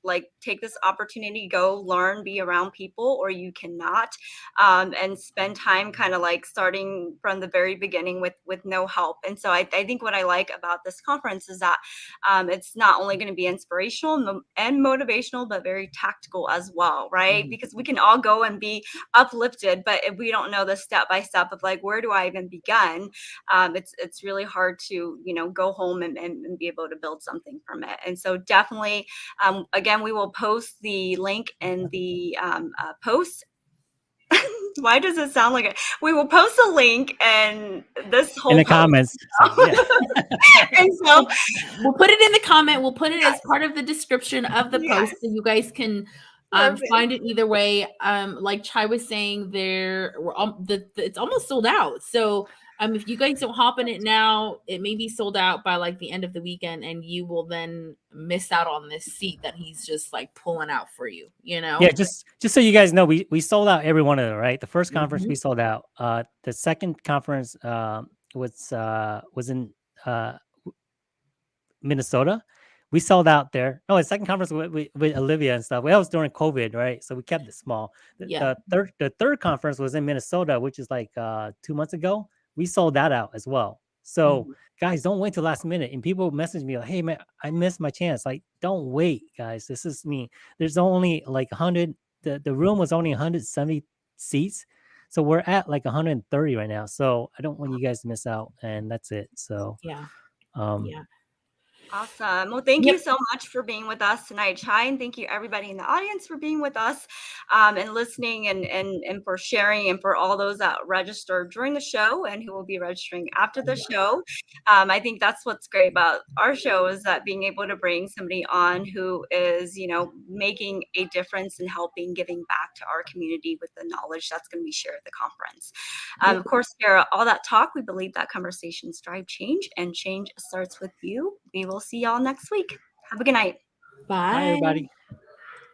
like take this opportunity, go learn, be around people, or you cannot, and spend time kind of like starting from the very beginning with no help. And so I think what I like about this conference is that it's not only going to be inspirational and motivational, but very tactical as well, right? Mhm. Because we can all go and be uplifted, but if we don't know the step by step of like where do I even begin, it's really hard to go home and be able to build something from it. And so definitely, again, we will post the link in the post. Why does it sound like it? We will post a link and this In whole the post. comments. So, yeah. And so We'll put it in the comment. We'll put it as part of the description of the yes, post so you guys can perfect. find it either way. Like Chai was saying, it's almost sold out. So if you guys don't hop in it now, it may be sold out by like the end of the weekend, and you will then miss out on this seat that he's just like pulling out for you. Yeah, just so you guys know, we sold out every one of them, right? The first conference we Mhm. sold out. The second conference was in Minnesota. We sold out there. Oh, the second conference with Olivia and stuff. Well, that was during COVID, right? So we kept it small. Yeah. The third conference was in Minnesota, which is like 2 months ago. We sold that out as well. So Mhm. guys, don't wait till last minute. And people message me like, "Hey man, I missed my chance." Like, don't wait, guys. This is me. There's only like 100. The room was only 170 seats. So we're at like 130 right now. So I don't want you guys to miss out. And that's it. So Yeah. um Yeah. Awesome. Well, thank you Yep. so much for being with us tonight, Chai, and thank you everybody in the audience for being with us, and listening, and for sharing, and for all those that registered during the show and who will be registering after the show. I think that's what's great about our show is that being able to bring somebody on who is, making a difference and helping, giving back to our community with the knowledge that's going to be shared at the conference. Yep. Of course, Sarah, all that talk, we believe that conversations drive change, and change starts with you. We will see y'all next week. Have a good night. bye Bye. everybody.